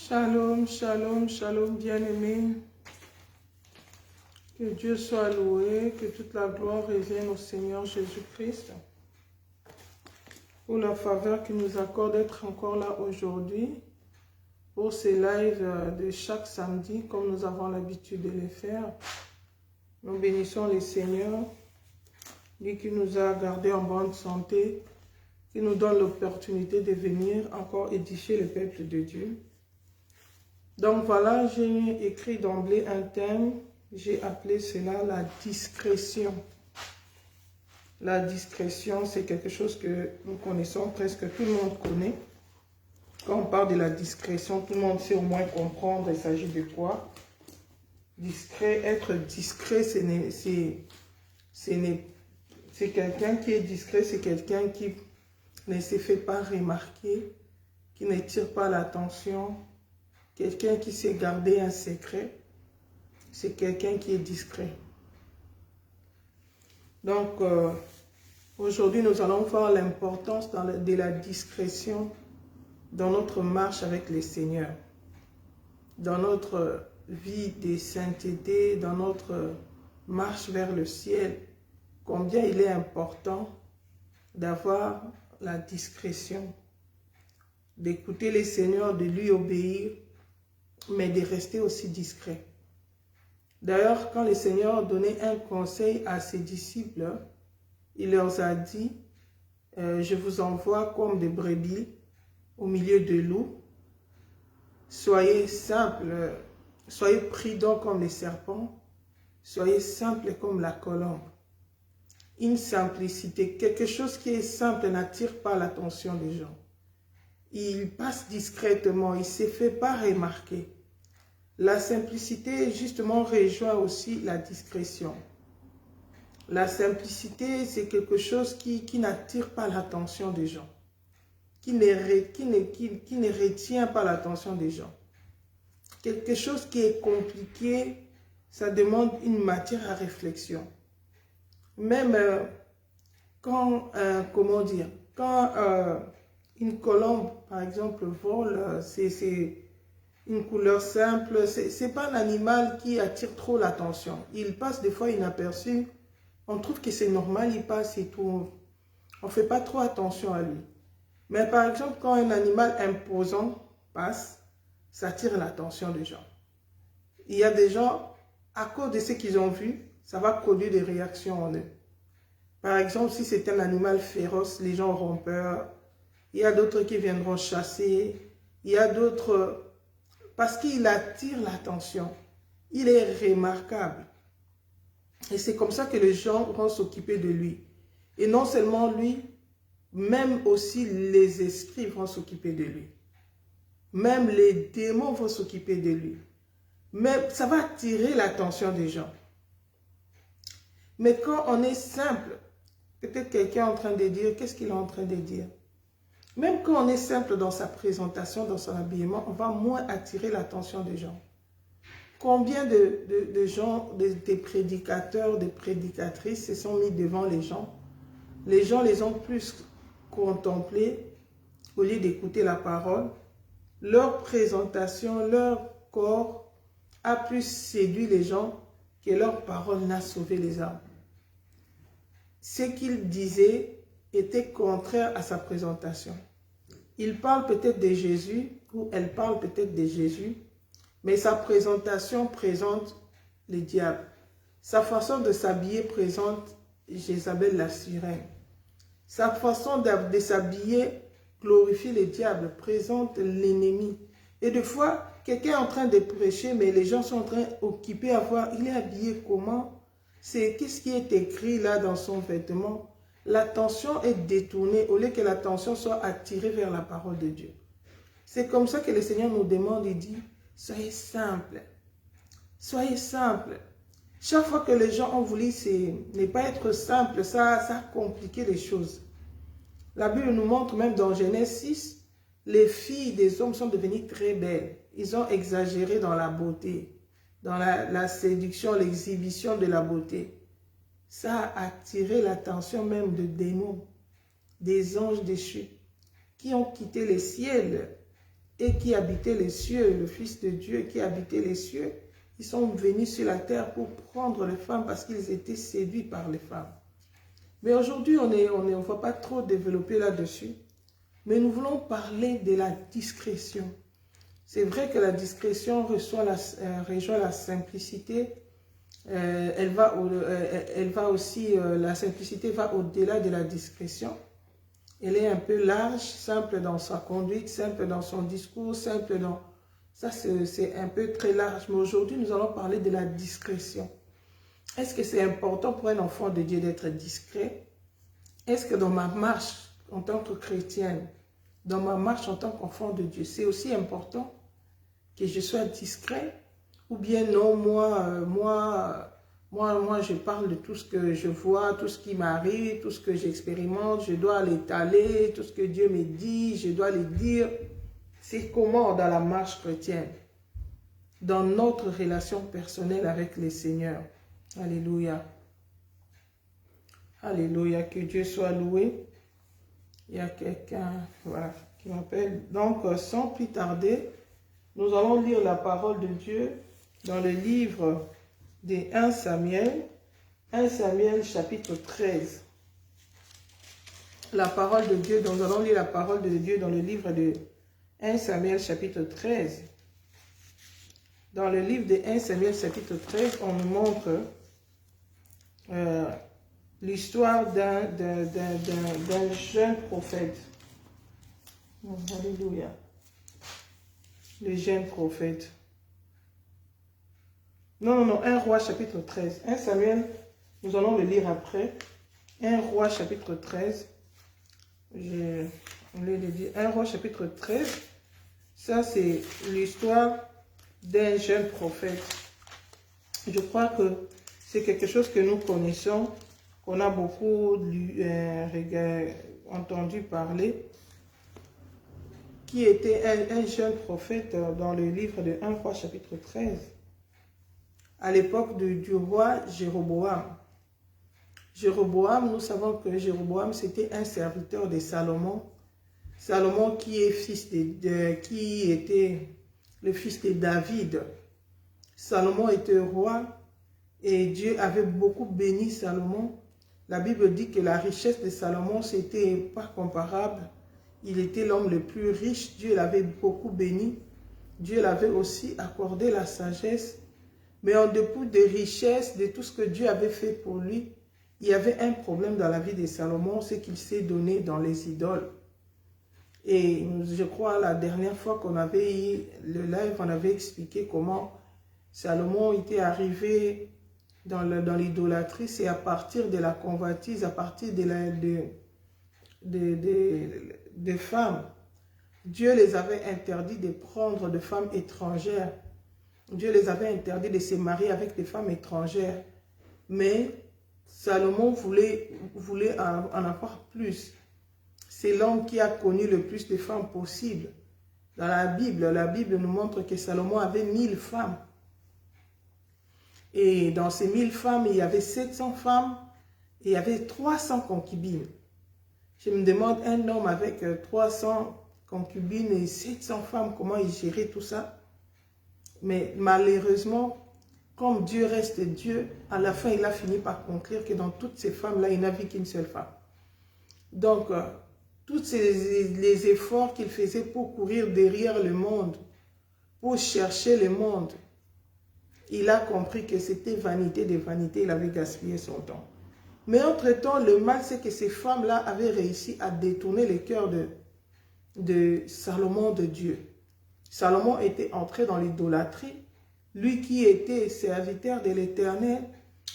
Shalom, shalom, shalom, bien-aimés. Que Dieu soit loué, que toute la gloire revienne au Seigneur Jésus-Christ pour la faveur qu'il nous accorde d'être encore là aujourd'hui pour ces lives de chaque samedi comme nous avons l'habitude de les faire. Nous bénissons le Seigneur, lui qui nous a gardés en bonne santé, qui nous donne l'opportunité de venir encore édifier le peuple de Dieu. Donc voilà, j'ai écrit d'emblée un thème, j'ai appelé cela la discrétion. La discrétion, c'est quelque chose que nous connaissons, presque tout le monde connaît. Quand on parle de la discrétion, tout le monde sait au moins comprendre il s'agit de quoi. Discret, être discret, c'est quelqu'un qui est discret, c'est quelqu'un qui ne se fait pas remarquer, qui ne tire pas l'attention. Quelqu'un qui sait garder un secret, c'est quelqu'un qui est discret. Donc, aujourd'hui, nous allons voir l'importance de la discrétion dans notre marche avec le Seigneur, dans notre vie de sainteté, dans notre marche vers le ciel. Combien il est important d'avoir la discrétion, d'écouter le Seigneur, de lui obéir, mais de rester aussi discret. D'ailleurs, quand le Seigneur donnait un conseil à ses disciples, il leur a dit, je vous envoie comme des brebis au milieu de loups. Soyez simples, soyez prudents comme les serpents, soyez simples comme la colombe. Une simplicité, quelque chose qui est simple n'attire pas l'attention des gens. Il passe discrètement, il ne se fait pas remarquer. La simplicité, justement, rejoint aussi la discrétion. La simplicité, c'est quelque chose qui n'attire pas l'attention des gens, qui ne retient pas l'attention des gens. Quelque chose qui est compliqué, ça demande une matière à réflexion. Même quand, une colombe, par exemple, vole, c'est une couleur simple, ce n'est pas un animal qui attire trop l'attention. Il passe des fois inaperçu, on trouve que c'est normal, il passe et tout. On ne fait pas trop attention à lui. Mais par exemple, quand un animal imposant passe, ça attire l'attention des gens. Il y a des gens, à cause de ce qu'ils ont vu, ça va produire des réactions en eux. Par exemple, si c'est un animal féroce, les gens auront peur. Il y a d'autres qui viendront chasser. Il y a d'autres... Parce qu'il attire l'attention. Il est remarquable. Et c'est comme ça que les gens vont s'occuper de lui. Et non seulement lui, même aussi les esprits vont s'occuper de lui. Même les démons vont s'occuper de lui. Mais ça va attirer l'attention des gens. Mais quand on est simple, peut-être quelqu'un est en train de dire, qu'est-ce qu'il est en train de dire? Même quand on est simple dans sa présentation, dans son habillement, on va moins attirer l'attention des gens. Combien de gens, des prédicateurs, des prédicatrices se sont mis devant les gens? Les gens les ont plus contemplés au lieu d'écouter la parole. Leur présentation, leur corps a plus séduit les gens que leur parole n'a sauvé les âmes. Ce qu'il disait était contraire à sa présentation. Il parle peut-être de Jésus, ou elle parle peut-être de Jésus, mais sa présentation présente le diable. Sa façon de s'habiller présente Jézabel la sirène. Sa façon de s'habiller glorifie le diable, présente l'ennemi. Et des fois, quelqu'un est en train de prêcher, mais les gens sont en train occupés à voir, il est habillé comment? Qu'est-ce qui est écrit là dans son vêtement? L'attention est détournée au lieu que l'attention soit attirée vers la parole de Dieu. C'est comme ça que le Seigneur nous demande, il dit, soyez simples. Soyez simples. Chaque fois que les gens ont voulu ne pas être simples, ça a compliqué les choses. La Bible nous montre même dans Genèse 6, les filles des hommes sont devenues très belles. Ils ont exagéré dans la beauté, dans la séduction, l'exhibition de la beauté. Ça a attiré l'attention même de démons, des anges déchus, qui ont quitté le ciel et qui habitait les cieux, le Fils de Dieu qui habitait les cieux, ils sont venus sur la terre pour prendre les femmes parce qu'ils étaient séduits par les femmes. Mais aujourd'hui, on ne va pas trop développer là-dessus. Mais nous voulons parler de la discrétion. C'est vrai que la discrétion rejoint la simplicité. La simplicité va au-delà de la discrétion. Elle est un peu large, simple dans sa conduite, simple dans son discours, simple dans... Ça, c'est un peu très large. Mais aujourd'hui, nous allons parler de la discrétion. Est-ce que c'est important pour un enfant de Dieu d'être discret? Est-ce que dans ma marche en tant que chrétienne, dans ma marche en tant qu'enfant de Dieu, c'est aussi important que je sois discret? Ou bien non, moi, je parle de tout ce que je vois, tout ce qui m'arrive, tout ce que j'expérimente, je dois l'étaler, tout ce que Dieu me dit, je dois le dire. C'est comment dans la marche chrétienne, dans notre relation personnelle avec le Seigneur. Alléluia. Alléluia, que Dieu soit loué. Il y a quelqu'un voilà, qui m'appelle. Donc, sans plus tarder, nous allons lire la parole de Dieu dans le livre de 1 Samuel chapitre 13. La parole de Dieu, nous allons lire la parole de Dieu dans le livre de 1 Samuel chapitre 13. Dans le livre de 1 Samuel chapitre 13, on nous montre l'histoire d'un jeune prophète. Alléluia. Le jeune prophète. Non, 1 Roi chapitre 13. 1 Samuel, nous allons le lire après. 1 Roi chapitre 13. On l'a dit. 1 Roi chapitre 13. Ça, c'est l'histoire d'un jeune prophète. Je crois que c'est quelque chose que nous connaissons, qu'on a beaucoup entendu parler, qui était un jeune prophète dans le livre de 1 Roi chapitre 13, à l'époque du roi Jéroboam. Jéroboam, nous savons que Jéroboam, c'était un serviteur de Salomon. Salomon qui était le fils de David. Salomon était roi et Dieu avait beaucoup béni Salomon. La Bible dit que la richesse de Salomon, c'était pas comparable. Il était l'homme le plus riche. Dieu l'avait beaucoup béni. Dieu l'avait aussi accordé la sagesse. Mais en dépit des richesses, de tout ce que Dieu avait fait pour lui, il y avait un problème dans la vie de Salomon, c'est qu'il s'est donné dans les idoles. Et je crois la dernière fois qu'on avait eu le live, on avait expliqué comment Salomon était arrivé dans l'idolâtrie. C'est à partir de la convoitise, à partir de femmes. Dieu les avait interdits de prendre de femmes étrangères. Dieu les avait interdits de se marier avec des femmes étrangères. Mais Salomon voulait en avoir plus. C'est l'homme qui a connu le plus de femmes possible. Dans la Bible nous montre que Salomon avait 1000 femmes. Et dans ces 1000 femmes, il y avait 700 femmes et il y avait 300 concubines. Je me demande, un homme avec 300 concubines et 700 femmes, comment il gérait tout ça? Mais malheureusement, comme Dieu reste Dieu, à la fin, il a fini par conclure que dans toutes ces femmes-là, il n'a vu qu'une seule femme. Donc, tous les efforts qu'il faisait pour courir derrière le monde, pour chercher le monde, il a compris que c'était vanité de vanité, il avait gaspillé son temps. Mais entre-temps, le mal, c'est que ces femmes-là avaient réussi à détourner le cœur de Salomon de Dieu. Salomon était entré dans l'idolâtrie, lui qui était serviteur de l'Éternel,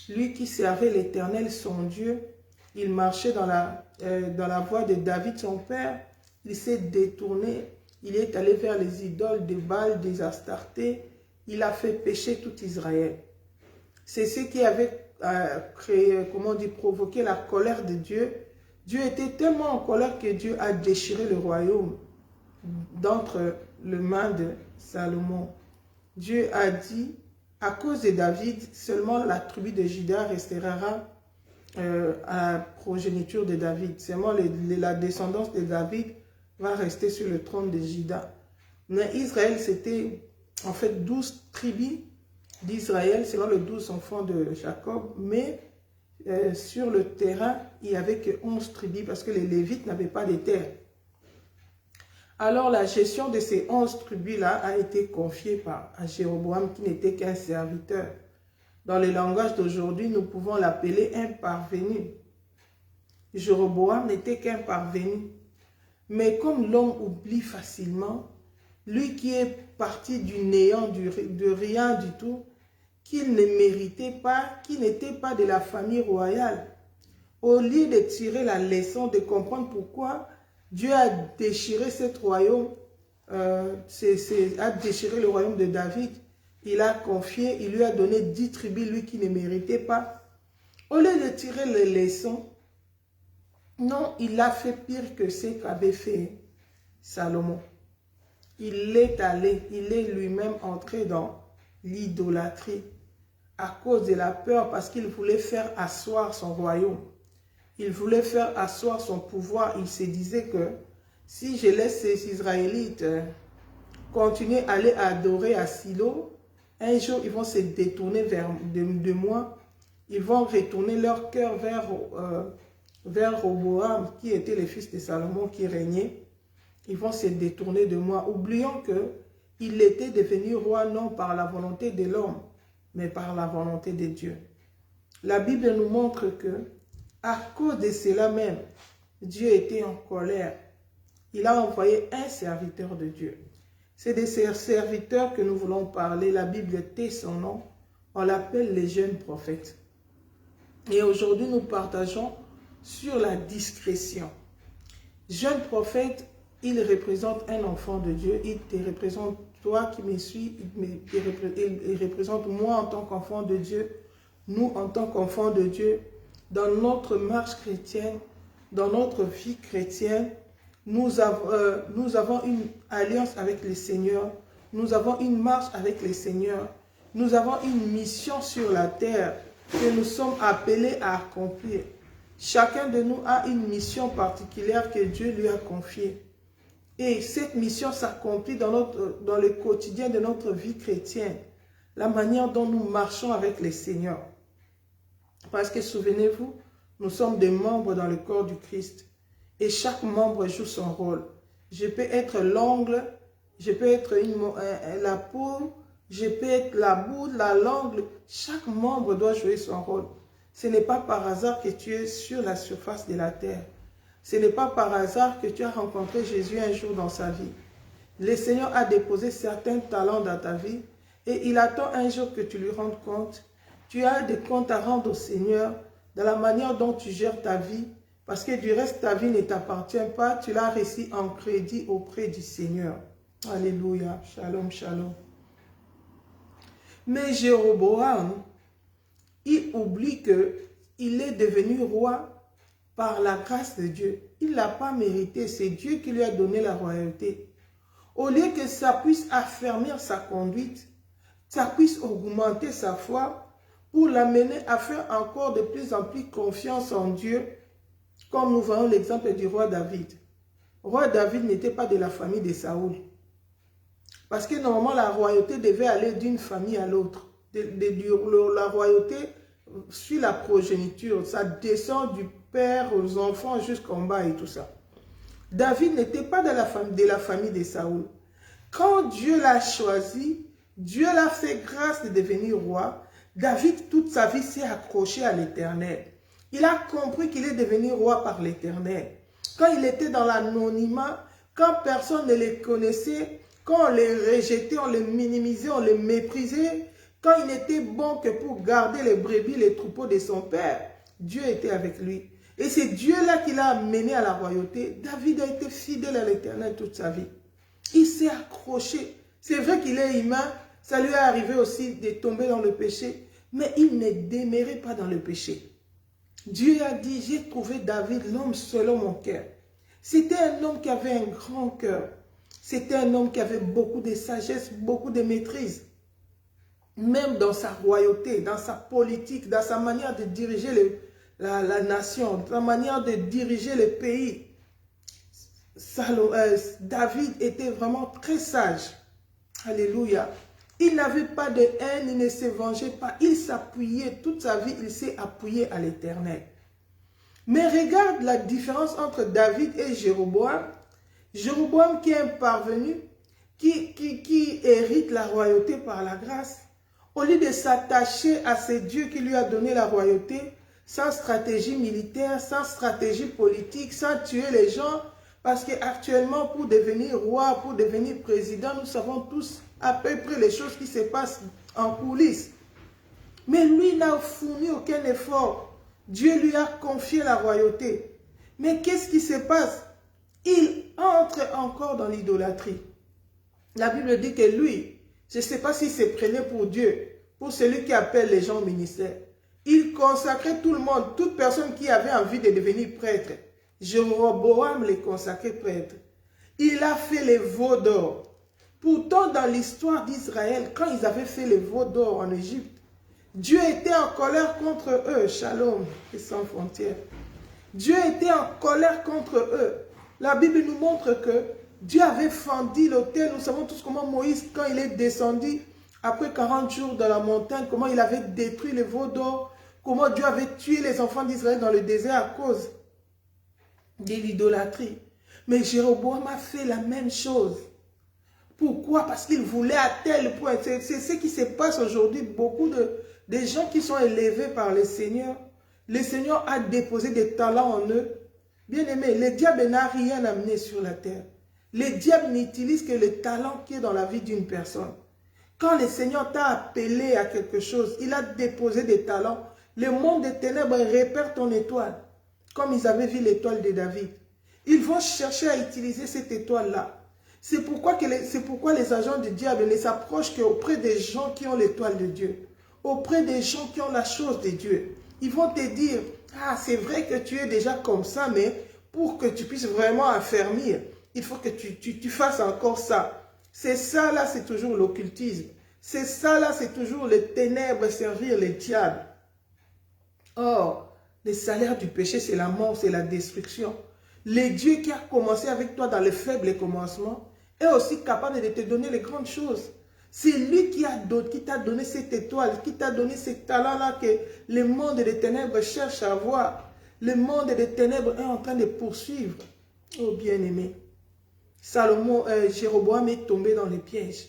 lui qui servait l'Éternel, son Dieu. Il marchait dans la voie de David, son père. Il s'est détourné, il est allé vers les idoles de Baal, des Astartés. Il a fait pécher tout Israël. C'est ce qui avait provoqué la colère de Dieu. Dieu était tellement en colère que Dieu a déchiré le royaume d'entre les mains de Salomon. Dieu a dit, à cause de David, seulement la tribu de Juda restera à la progéniture de David. Seulement la descendance de David va rester sur le trône de Juda. Mais Israël, c'était en fait 12 tribus d'Israël, selon les 12 enfants de Jacob, mais sur le terrain, il n'y avait que 11 tribus parce que les Lévites n'avaient pas de terre. Alors la gestion de ces 11 tribus-là a été confiée à Jéroboam qui n'était qu'un serviteur. Dans le langage d'aujourd'hui, nous pouvons l'appeler un parvenu. Jéroboam n'était qu'un parvenu. Mais comme l'homme oublie facilement, lui qui est parti du néant, de rien du tout, qu'il ne méritait pas, qui n'était pas de la famille royale, au lieu de tirer la leçon, de comprendre pourquoi Dieu a déchiré cet royaume, a déchiré le royaume de David, il a confié, il lui a donné 10 tribus, lui qui ne méritait pas. Au lieu de tirer les leçons, non, il a fait pire que ce qu'avait fait Salomon. Il est allé, il est lui-même entré dans l'idolâtrie à cause de la peur, parce qu'il voulait faire asseoir son royaume. Il voulait faire asseoir son pouvoir. Il se disait que si je laisse ces Israélites continuer à aller adorer à Silo, un jour ils vont se détourner de moi. Ils vont retourner leur cœur vers Roboam, qui était le fils de Salomon qui régnait. Ils vont se détourner de moi, oubliant qu'il était devenu roi non par la volonté de l'homme, mais par la volonté de Dieu. La Bible nous montre que à cause de cela même, Dieu était en colère. Il a envoyé un serviteur de Dieu. C'est de ces serviteurs que nous voulons parler. La Bible tait son nom. On l'appelle les jeunes prophètes. Et aujourd'hui, nous partageons sur la discrétion. Jeune prophète, il représente un enfant de Dieu. Il te représente, toi qui me suis, il représente moi en tant qu'enfant de Dieu, nous en tant qu'enfants de Dieu. Dans notre marche chrétienne, dans notre vie chrétienne, nous avons une alliance avec le Seigneur. Nous avons une marche avec le Seigneur. Nous avons une mission sur la terre que nous sommes appelés à accomplir. Chacun de nous a une mission particulière que Dieu lui a confiée. Et cette mission s'accomplit dans le quotidien de notre vie chrétienne. La manière dont nous marchons avec le Seigneur. Parce que souvenez-vous, nous sommes des membres dans le corps du Christ. Et chaque membre joue son rôle. Je peux être l'ongle, je peux être la peau, je peux être la boue, la langue. Chaque membre doit jouer son rôle. Ce n'est pas par hasard que tu es sur la surface de la terre. Ce n'est pas par hasard que tu as rencontré Jésus un jour dans sa vie. Le Seigneur a déposé certains talents dans ta vie et il attend un jour que tu lui rendes compte. Tu as des comptes à rendre au Seigneur dans la manière dont tu gères ta vie, parce que du reste, ta vie ne t'appartient pas, tu l'as reçu en crédit auprès du Seigneur. Alléluia, shalom, shalom. Mais Jéroboam, il oublie qu'il est devenu roi par la grâce de Dieu. Il ne l'a pas mérité, c'est Dieu qui lui a donné la royauté. Au lieu que ça puisse affermir sa conduite, ça puisse augmenter sa foi, pour l'amener à faire encore de plus en plus confiance en Dieu, comme nous voyons l'exemple du roi David. Le roi David n'était pas de la famille de Saoul. Parce que normalement, la royauté devait aller d'une famille à l'autre. La royauté suit la progéniture. Ça descend du père aux enfants jusqu'en bas et tout ça. David n'était pas de la famille de Saoul. Quand Dieu l'a choisi, Dieu l'a fait grâce de devenir roi. David, toute sa vie, s'est accroché à l'Éternel. Il a compris qu'il est devenu roi par l'Éternel. Quand il était dans l'anonymat, quand personne ne les connaissait, quand on les rejetait, on les minimisait, on les méprisait, quand il n'était bon que pour garder les brebis, les troupeaux de son père, Dieu était avec lui. Et c'est Dieu-là qui l'a amené à la royauté. David a été fidèle à l'Éternel toute sa vie. Il s'est accroché. C'est vrai qu'il est humain, ça lui est arrivé aussi de tomber dans le péché, mais il ne demeurait pas dans le péché. Dieu a dit, j'ai trouvé David, l'homme selon mon cœur. C'était un homme qui avait un grand cœur. C'était un homme qui avait beaucoup de sagesse, beaucoup de maîtrise. Même dans sa royauté, dans sa politique, dans sa manière de diriger la nation, dans sa manière de diriger le pays. David était vraiment très sage. Alléluia. Il n'avait pas de haine, il ne se vengeait pas. Il s'appuyait, toute sa vie, il s'est appuyé à l'Éternel. Mais regarde la différence entre David et Jéroboam. Jéroboam qui est un parvenu, qui hérite la royauté par la grâce. Au lieu de s'attacher à ce Dieu qui lui a donné la royauté, sans stratégie militaire, sans stratégie politique, sans tuer les gens, parce qu'actuellement, pour devenir roi, pour devenir président, nous savons tous à peu près les choses qui se passent en coulisses. Mais lui n'a fourni aucun effort. Dieu lui a confié la royauté. Mais qu'est-ce qui se passe? Il entre encore dans l'idolâtrie. La Bible dit que lui, je ne sais pas s'il se prenait pour Dieu, pour celui qui appelle les gens au ministère. Il consacrait tout le monde, toute personne qui avait envie de devenir prêtre. Jéroboam les consacrait prêtres. Il a fait les veaux d'or. Pourtant, dans l'histoire d'Israël, quand ils avaient fait les veaux d'or en Égypte, Dieu était en colère contre eux. Shalom et sans frontières. Dieu était en colère contre eux. La Bible nous montre que Dieu avait fendu l'autel. Nous savons tous comment Moïse, quand il est descendu, après 40 jours dans la montagne, comment il avait détruit les veaux d'or, comment Dieu avait tué les enfants d'Israël dans le désert à cause de l'idolâtrie. Mais Jéroboam a fait la même chose. Pourquoi? Parce qu'il voulait à tel point. C'est ce qui se passe aujourd'hui. Beaucoup de gens qui sont élevés par le Seigneur. Le Seigneur a déposé des talents en eux. Bien aimé, le diable n'a rien amené sur la terre. Le diable n'utilise que le talent qui est dans la vie d'une personne. Quand le Seigneur t'a appelé à quelque chose, il a déposé des talents. Le monde des ténèbres repère ton étoile. Comme ils avaient vu l'étoile de David. Ils vont chercher à utiliser cette étoile-là. C'est pourquoi les agents du diable ne s'approchent qu'auprès des gens qui ont l'étoile de Dieu. Auprès des gens qui ont la chose de Dieu. Ils vont te dire, ah c'est vrai que tu es déjà comme ça, mais pour que tu puisses vraiment affermir, il faut que tu fasses encore ça. C'est ça là, c'est toujours l'occultisme. C'est ça là, c'est toujours les ténèbres, servir les diables. Or, le salaire du péché, c'est la mort, c'est la destruction. Le Dieu qui a commencé avec toi dans le faible commencement est aussi capable de te donner les grandes choses. C'est lui qui t'a donné cette étoile, qui t'a donné ce talent-là que le monde des ténèbres cherche à avoir. Le monde des ténèbres est en train de poursuivre. Oh bien-aimé, Jéroboam est tombé dans les pièges.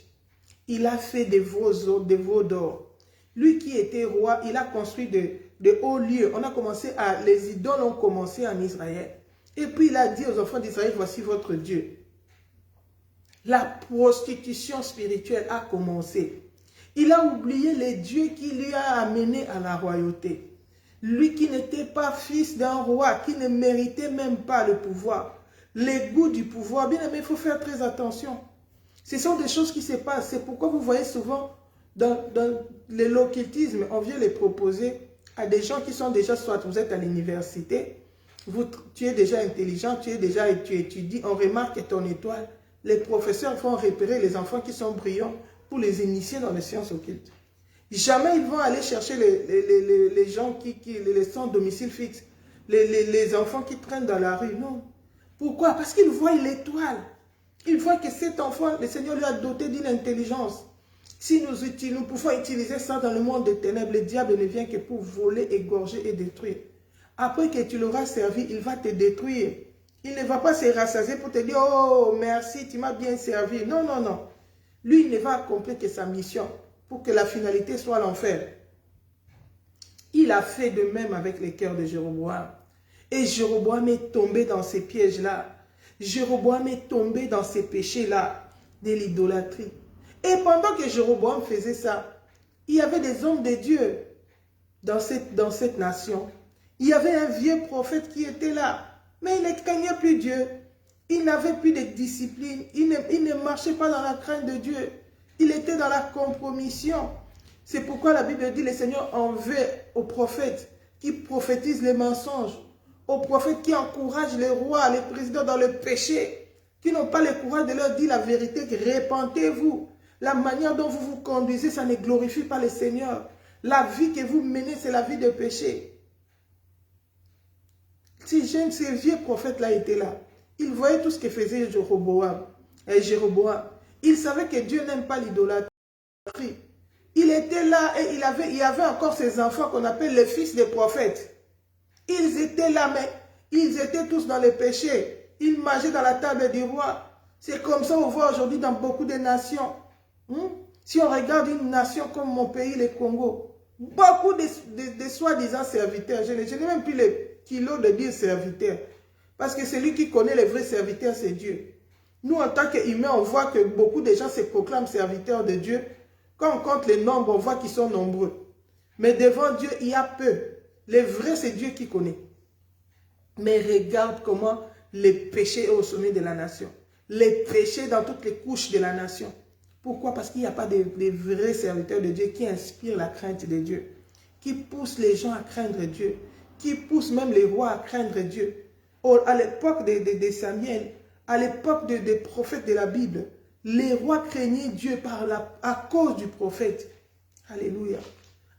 Il a fait des veaux d'or. Lui qui était roi, il a construit de hauts lieux. Les idoles ont commencé en Israël. Et puis il a dit aux enfants d'Israël, voici votre Dieu. La prostitution spirituelle a commencé. Il a oublié les dieux qui lui a amené à la royauté. Lui qui n'était pas fils d'un roi, qui ne méritait même pas le pouvoir. Les goûts du pouvoir, bien aimé, il faut faire très attention. Ce sont des choses qui se passent. C'est pourquoi vous voyez souvent dans l'occultisme, on vient les proposer à des gens qui sont déjà, soit vous êtes à l'université, tu es déjà intelligent, tu étudies, on remarque ton étoile. Les professeurs vont repérer les enfants qui sont brillants pour les initier dans les sciences occultes. Jamais ils vont aller chercher les gens les sans domicile fixe, les enfants qui traînent dans la rue. Non. Pourquoi? Parce qu'ils voient l'étoile. Ils voient que cet enfant, le Seigneur lui a doté d'une intelligence. Si nous pouvons utiliser ça dans le monde des ténèbres, le diable ne vient que pour voler, égorger et détruire. Après que tu l'auras servi, il va te détruire. Il ne va pas se rassasier pour te dire, oh merci, tu m'as bien servi. Non, non, non. Lui, il ne va accomplir que sa mission pour que la finalité soit l'enfer. Il a fait de même avec les cœurs de Jéroboam. Et Jéroboam est tombé dans ces pièges-là. Jéroboam est tombé dans ces péchés-là de l'idolâtrie. Et pendant que Jéroboam faisait ça, il y avait des hommes de Dieu dans cette nation. Il y avait un vieux prophète qui était là, mais il ne craignait plus Dieu. Il n'avait plus de discipline. Il ne marchait pas dans la crainte de Dieu. Il était dans la compromission. C'est pourquoi la Bible dit, le Seigneur en veut aux prophètes qui prophétisent les mensonges, aux prophètes qui encouragent les rois, les présidents dans le péché, qui n'ont pas le courage de leur dire la vérité, repentez-vous. La manière dont vous vous conduisez, ça ne glorifie pas le Seigneur. La vie que vous menez, c'est la vie de péché. Ce vieux prophète-là était là. Il voyait tout ce que faisait Jéroboam. Il savait que Dieu n'aime pas l'idolâtrie. Il était là et il y avait encore ses enfants qu'on appelle les fils des prophètes. Ils étaient là, mais ils étaient tous dans les péchés. Ils mangeaient dans la table du roi. C'est comme ça on voit aujourd'hui dans beaucoup de nations. Si on regarde une nation comme mon pays, le Congo, beaucoup de soi-disant serviteurs, je n'ai même plus le kilo de dire serviteurs. Parce que celui qui connaît les vrais serviteurs, c'est Dieu. Nous, en tant qu'humains, on voit que beaucoup de gens se proclament serviteurs de Dieu. Quand on compte les nombres, on voit qu'ils sont nombreux. Mais devant Dieu, il y a peu. Les vrais, c'est Dieu qui connaît. Mais regarde comment les péchés sont au sommet de la nation. Les péchés dans toutes les couches de la nation. Pourquoi? Parce qu'il n'y a pas de vrais serviteurs de Dieu qui inspirent la crainte de Dieu. Qui poussent les gens à craindre Dieu. Qui poussent même les rois à craindre Dieu. À l'époque de Samuel, à l'époque des prophètes de la Bible, les rois craignaient Dieu à cause du prophète. Alléluia.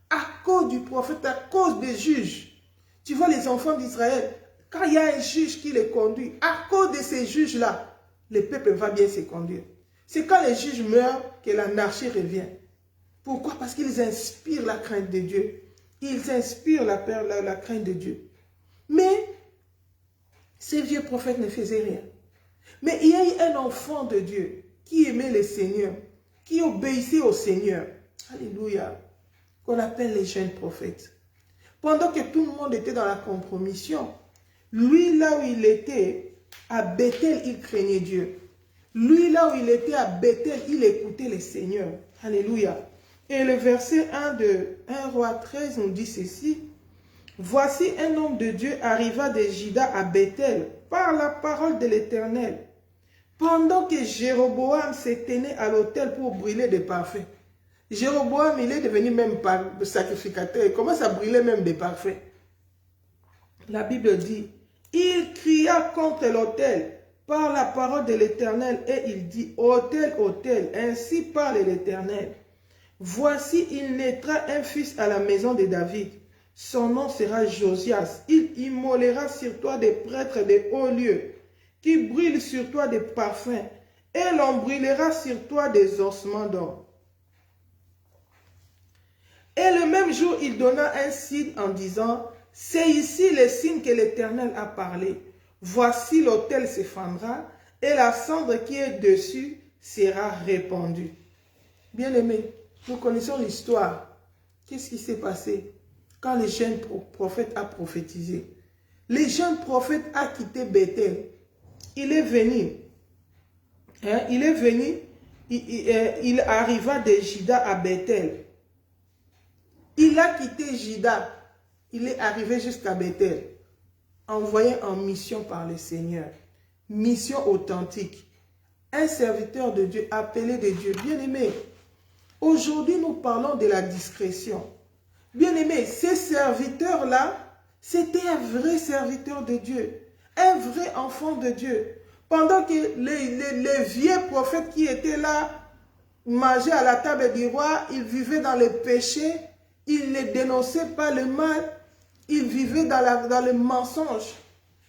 À cause du prophète, à cause des juges. Tu vois les enfants d'Israël, quand il y a un juge qui les conduit, à cause de ces juges-là, le peuple va bien se conduire. C'est quand les juges meurent que l'anarchie revient. Pourquoi? Parce qu'ils inspirent la crainte de Dieu. Ils inspirent la crainte de Dieu. Mais ces vieux prophètes ne faisaient rien. Mais il y a eu un enfant de Dieu qui aimait le Seigneur, qui obéissait au Seigneur. Alléluia. Qu'on appelle les jeunes prophètes. Pendant que tout le monde était dans la compromission, lui, là où il était, à Bethel, il craignait Dieu. Lui, là où il était, à Bethel, il écoutait le Seigneur. Alléluia. Et le verset 1 de 1 Roi 13 nous dit ceci. Voici un homme de Dieu arriva de Juda à Bethel par la parole de l'Éternel. Pendant que Jéroboam se tenait à l'autel pour brûler des parfums. Jéroboam, il est devenu même sacrificateur. Il commence à brûler même des parfums. La Bible dit, il cria contre l'autel par la parole de l'Éternel et il dit, autel, autel, ainsi parle l'Éternel. Voici, il naîtra un fils à la maison de David. Son nom sera Josias. Il immolera sur toi des prêtres de hauts lieux, qui brûlent sur toi des parfums, et l'on brûlera sur toi des ossements d'or. Et le même jour, il donna un signe en disant, c'est ici le signe que l'Éternel a parlé. Voici l'autel se fendra, et la cendre qui est dessus sera répandue. Bien-aimés, nous connaissons l'histoire. Qu'est-ce qui s'est passé quand le jeune prophète a prophétisé? Le jeune prophète a quitté Bethel. Il est venu. Il arriva de Juda à Bethel. Il a quitté Juda. Il est arrivé jusqu'à Bethel. Envoyé en mission par le Seigneur. Mission authentique. Un serviteur de Dieu, appelé de Dieu. Bien-aimé, aujourd'hui nous parlons de la discrétion. Bien-aimé, ces serviteurs-là, c'était un vrai serviteur de Dieu. Un vrai enfant de Dieu. Pendant que les vieux prophètes qui étaient là, mangeaient à la table du roi, ils vivaient dans le péché, ils ne dénonçaient pas le mal, ils vivaient dans le mensonge.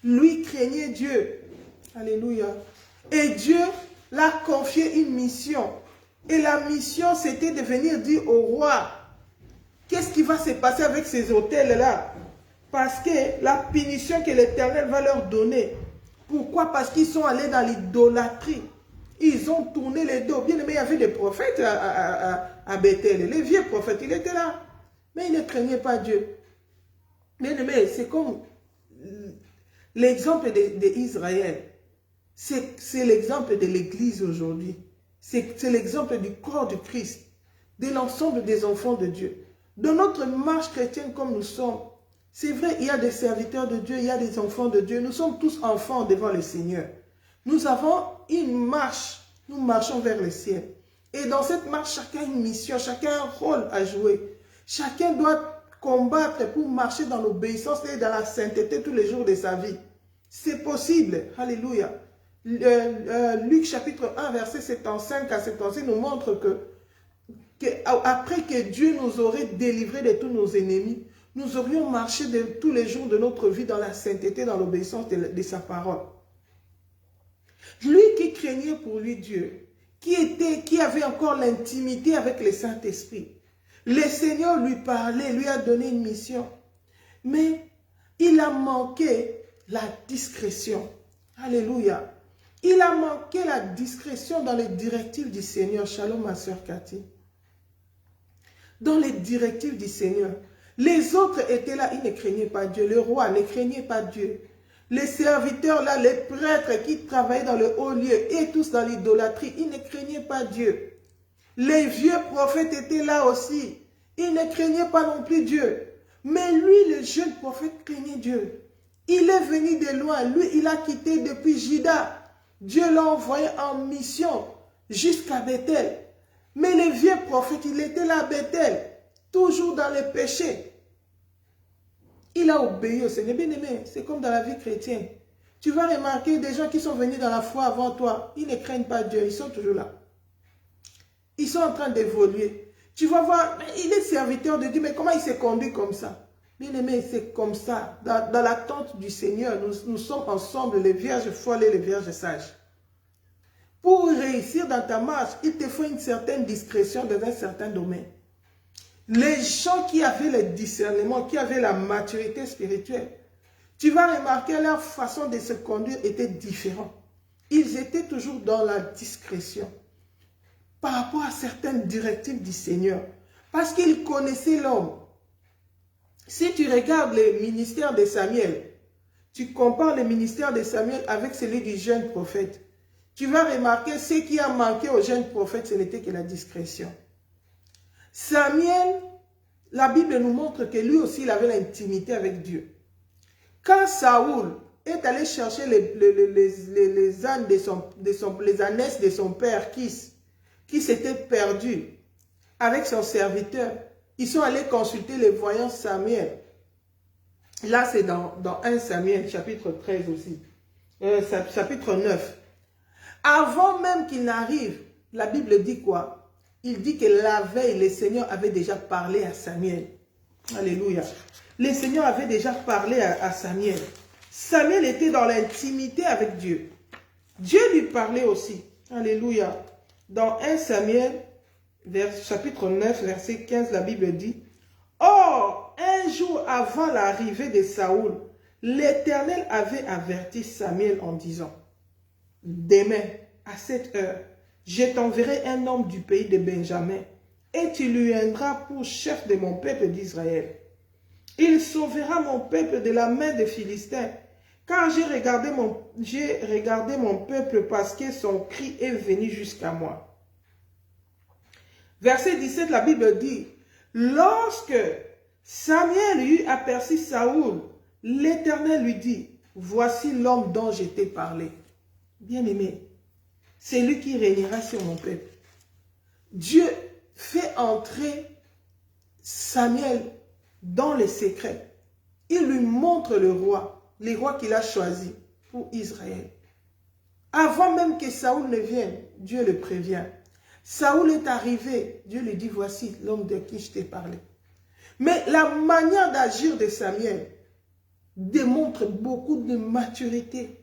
Lui craignait Dieu. Alléluia. Et Dieu l'a confié une mission. Et la mission, c'était de venir dire au roi, qu'est-ce qui va se passer avec ces hôtels-là? Parce que la punition que l'Éternel va leur donner. Pourquoi? Parce qu'ils sont allés dans l'idolâtrie. Ils ont tourné les dos. Bien aimé, il y avait des prophètes à Bethel. Les vieux prophètes, ils étaient là. Mais ils ne craignaient pas Dieu. Bien aimé, c'est comme l'exemple d'Israël. C'est l'exemple de l'Église aujourd'hui. C'est l'exemple du corps de Christ. De l'ensemble des enfants de Dieu. De notre marche chrétienne comme nous sommes. C'est vrai, il y a des serviteurs de Dieu, il y a des enfants de Dieu. Nous sommes tous enfants devant le Seigneur. Nous avons une marche. Nous marchons vers le ciel. Et dans cette marche, chacun a une mission, chacun a un rôle à jouer. Chacun doit combattre pour marcher dans l'obéissance et dans la sainteté tous les jours de sa vie. C'est possible. Alléluia. Luc chapitre 1, verset 75 à 76 nous montre après que Dieu nous aurait délivrés de tous nos ennemis, nous aurions marché tous les jours de notre vie dans la sainteté, dans l'obéissance de sa parole. Lui qui craignait pour lui Dieu, qui avait encore l'intimité avec le Saint-Esprit. Le Seigneur lui parlait, lui a donné une mission. Mais il a manqué la discrétion. Alléluia. Il a manqué la discrétion dans les directives du Seigneur. Shalom, ma soeur Cathy. Dans les directives du Seigneur. Les autres étaient là, ils ne craignaient pas Dieu. Le roi ne craignait pas Dieu. Les serviteurs là, les prêtres qui travaillaient dans le haut lieu et tous dans l'idolâtrie, ils ne craignaient pas Dieu. Les vieux prophètes étaient là aussi. Ils ne craignaient pas non plus Dieu. Mais lui, le jeune prophète, craignait Dieu. Il est venu de loin. Lui, il a quitté depuis Juda. Dieu l'a envoyé en mission jusqu'à Bethel. Mais le vieux prophète, il était là à Bethel, toujours dans les péchés. Il a obéi au Seigneur. Bien aimé, c'est comme dans la vie chrétienne. Tu vas remarquer des gens qui sont venus dans la foi avant toi. Ils ne craignent pas Dieu, ils sont toujours là. Ils sont en train d'évoluer. Tu vas voir, il est serviteur de Dieu, mais comment il s'est conduit comme ça? Bien aimé, c'est comme ça. Dans l'attente du Seigneur, nous sommes ensemble, les vierges folles et les vierges sages. Pour réussir dans ta marche, il te faut une certaine discrétion dans un certain domaine. Les gens qui avaient le discernement, qui avaient la maturité spirituelle, tu vas remarquer leur façon de se conduire était différente. Ils étaient toujours dans la discrétion par rapport à certaines directives du Seigneur. Parce qu'ils connaissaient l'homme. Si tu regardes le ministère de Samuel, tu compares le ministère de Samuel avec celui du jeune prophète, tu vas remarquer ce qui a manqué au jeune prophète, ce n'était que la discrétion. Samuel, la Bible nous montre que lui aussi, il avait l'intimité avec Dieu. Quand Saoul est allé chercher les ânes les ânesses de son père qui s'était perdu avec son serviteur, ils sont allés consulter les voyants Samuel. Là, c'est dans 1 Samuel, chapitre 13 aussi. Chapitre 9. Avant même qu'il n'arrive, la Bible dit quoi? Il dit que la veille, le Seigneur avait déjà parlé à Samuel. Alléluia. Le Seigneur avait déjà parlé à Samuel. Samuel était dans l'intimité avec Dieu. Dieu lui parlait aussi. Alléluia. Dans 1 Samuel, chapitre 9, verset 15, la Bible dit: Or, un jour avant l'arrivée de Saoul, l'Éternel avait averti Samuel en disant: Demain, à cette heure, je t'enverrai un homme du pays de Benjamin, et tu lui viendras pour chef de mon peuple d'Israël. Il sauvera mon peuple de la main des Philistins, car j'ai regardé mon peuple parce que son cri est venu jusqu'à moi. Verset 17, la Bible dit: Lorsque Samuel eut aperçu Saoul, l'Éternel lui dit: Voici l'homme dont je t'ai parlé. Bien-aimé, c'est lui qui régnera sur mon peuple. Dieu fait entrer Samuel dans les secrets. Il lui montre le roi qu'il a choisi pour Israël. Avant même que Saoul ne vienne, Dieu le prévient. Saoul est arrivé, Dieu lui dit: Voici l'homme de qui je t'ai parlé. Mais la manière d'agir de Samuel démontre beaucoup de maturité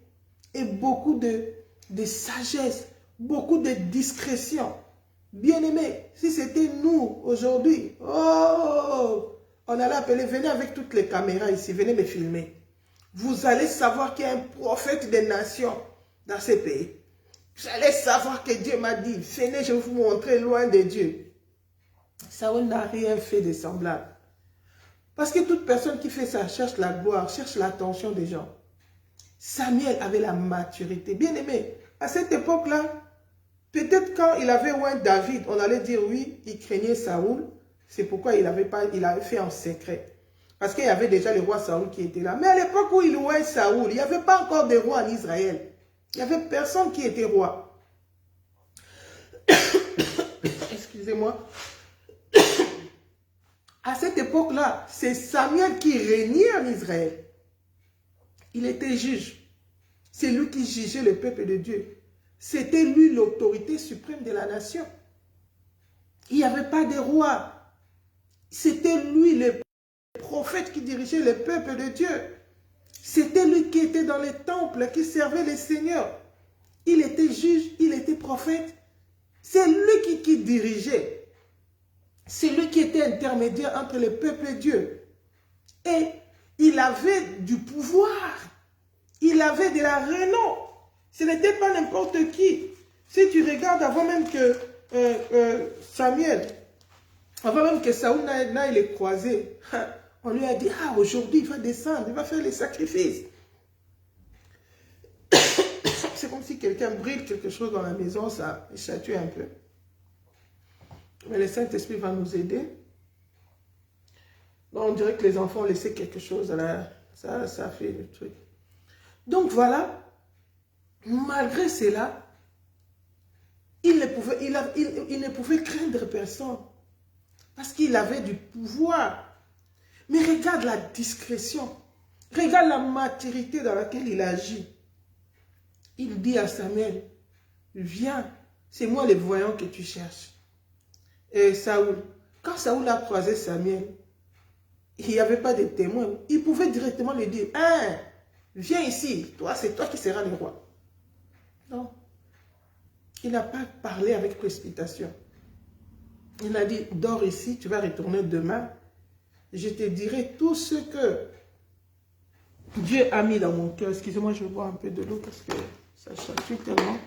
et beaucoup de sagesse, beaucoup de discrétion. Bien-aimés, si c'était nous aujourd'hui, on allait appeler: venez avec toutes les caméras ici, venez me filmer. Vous allez savoir qu'il y a un prophète des nations dans ces pays. Vous allez savoir que Dieu m'a dit: venez, je vais vous montrer loin de Dieu. Saoul n'a rien fait de semblable. Parce que toute personne qui fait ça cherche la gloire, cherche l'attention des gens. Samuel avait la maturité. Bien aimé, à cette époque-là, peut-être quand il avait oint David, on allait dire oui, il craignait Saoul. C'est pourquoi il avait fait en secret. Parce qu'il y avait déjà le roi Saoul qui était là. Mais à l'époque où il oint Saoul, il n'y avait pas encore de roi en Israël. Il n'y avait personne qui était roi. Excusez-moi. À cette époque-là, c'est Samuel qui régnait en Israël. Il était juge. C'est lui qui jugeait le peuple de Dieu. C'était lui l'autorité suprême de la nation. Il n'y avait pas de roi. C'était lui le prophète qui dirigeait le peuple de Dieu. C'était lui qui était dans les temples, qui servait les seigneurs. il était juge, il était prophète. C'est lui qui dirigeait. C'est lui qui était intermédiaire entre le peuple et Dieu. Et il avait du pouvoir. Il avait de la renom. Ce n'était pas n'importe qui. Si tu regardes avant même que Samuel, avant même que Saoul n'aille les croiser, on lui a dit, ah, aujourd'hui il va descendre, il va faire les sacrifices. C'est comme si quelqu'un brille quelque chose dans la maison, ça chatouille un peu. Mais le Saint-Esprit va nous aider. On dirait que les enfants ont laissé quelque chose, là, ça fait le truc. Donc voilà, malgré cela, il ne pouvait craindre personne. Parce qu'il avait du pouvoir. Mais regarde la discrétion. Regarde la maturité dans laquelle il agit. Il dit à Samuel, viens, c'est moi le voyant que tu cherches. Et Saoul, quand Saoul a croisé Samuel, il n'y avait pas de témoin. Il pouvait directement lui dire, hein, viens ici, toi, c'est toi qui seras le roi. Non. Il n'a pas parlé avec précipitation. Il a dit, dors ici, tu vas retourner demain. Je te dirai tout ce que Dieu a mis dans mon cœur. Excusez-moi, je vais boire un peu de l'eau parce que ça chatouille tellement.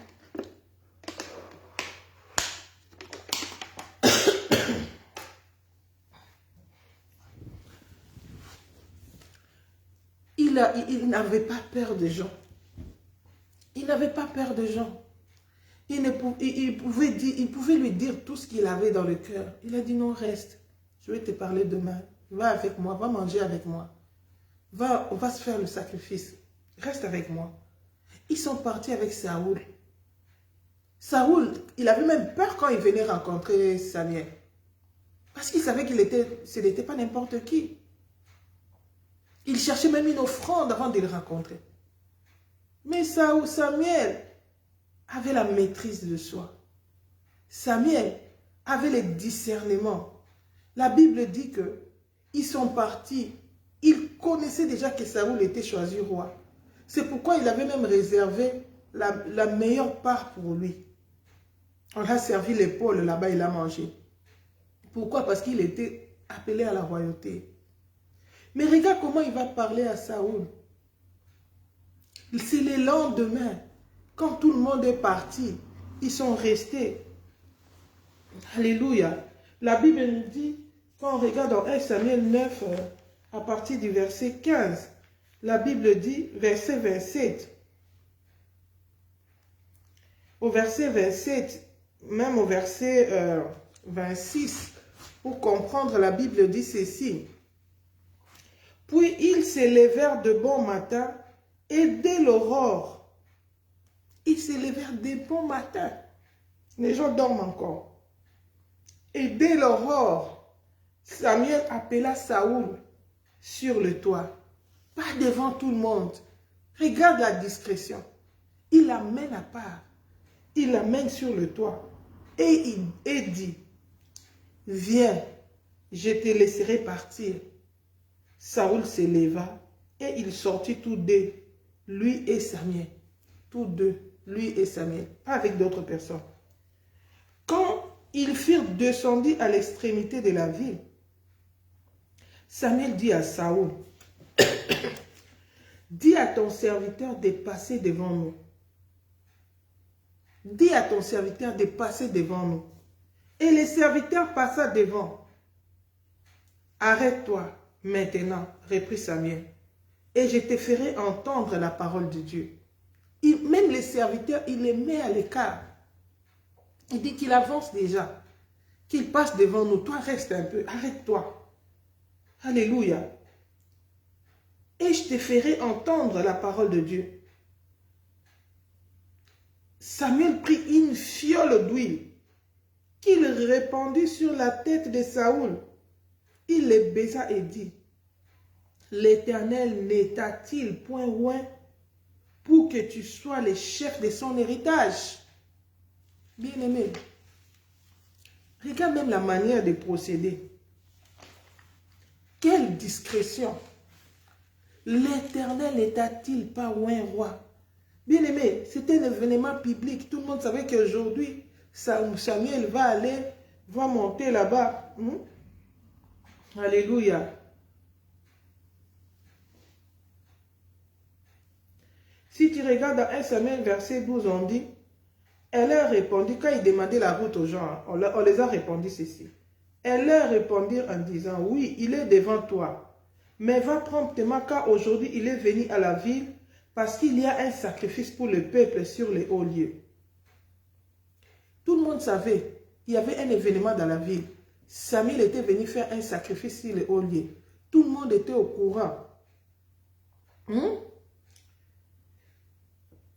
Il n'avait pas peur des gens. Il n'avait pas peur des gens. Il pouvait lui dire tout ce qu'il avait dans le cœur. Il a dit non, reste. Je vais te parler demain. Va avec moi, va manger avec moi. On va se faire le sacrifice. Reste avec moi. Ils sont partis avec Saoul. Saoul, il avait même peur quand il venait rencontrer Samuel. Parce qu'il savait ce n'était pas n'importe qui. Il cherchait même une offrande avant de le rencontrer. Mais Samuel avait la maîtrise de soi. Samuel avait le discernement. La Bible dit que ils sont partis. Il connaissait déjà que Saoul était choisi roi. C'est pourquoi il avait même réservé la meilleure part pour lui. On a servi l'épaule là-bas, il a mangé. Pourquoi? Parce qu'il était appelé à la royauté. Mais regarde comment il va parler à Saoul. C'est le lendemain, quand tout le monde est parti, ils sont restés. Alléluia. La Bible nous dit, quand on regarde dans 1 Samuel 9, à partir du verset 15, la Bible dit, verset 27. Au verset 27, même au verset 26, pour comprendre, la Bible dit ceci. Puis ils se levèrent de bon matin, et dès l'aurore, ils se levèrent de bon matin. Les gens dorment encore. Et dès l'aurore, Samuel appela Saoul sur le toit. Pas devant tout le monde. Regarde la discrétion. Il l'amène à part. Il l'amène sur le toit. Et il dit, viens, je te laisserai partir. Saoul se leva et il sortit tous deux, lui et Samuel. Tous deux, lui et Samuel, pas avec d'autres personnes. Quand ils furent descendus à l'extrémité de la ville, Samuel dit à Saoul, dis à ton serviteur de passer devant nous. Dis à ton serviteur de passer devant nous. Et le serviteur passa devant. Arrête-toi maintenant, reprit Samuel, et je te ferai entendre la parole de Dieu. Même les serviteurs, il les met à l'écart. Il dit qu'il avance déjà, qu'il passe devant nous. Toi, reste un peu, arrête-toi. Alléluia. Et je te ferai entendre la parole de Dieu. Samuel prit une fiole d'huile qu'il répandit sur la tête de Saoul. Il le baisa et dit, l'Éternel n'état-il point loin pour que tu sois le chef de son héritage? Bien-aimé, regarde même la manière de procéder. Quelle discrétion! L'Éternel n'état-il pas loin, roi? Bien aimé, c'était un événement public. Tout le monde savait qu'aujourd'hui, Samuel va monter là-bas. Alléluia. Si tu regardes dans 1 Samuel verset 12, on dit, elle leur répondit, quand ils demandaient la route aux gens, on les a répondu ceci. Elle leur répondit en disant, oui, il est devant toi, mais va promptement car aujourd'hui il est venu à la ville parce qu'il y a un sacrifice pour le peuple sur les hauts lieux. Tout le monde savait, il y avait un événement dans la ville. Samuel était venu faire un sacrifice sur les hauts lieux. Tout le monde était au courant.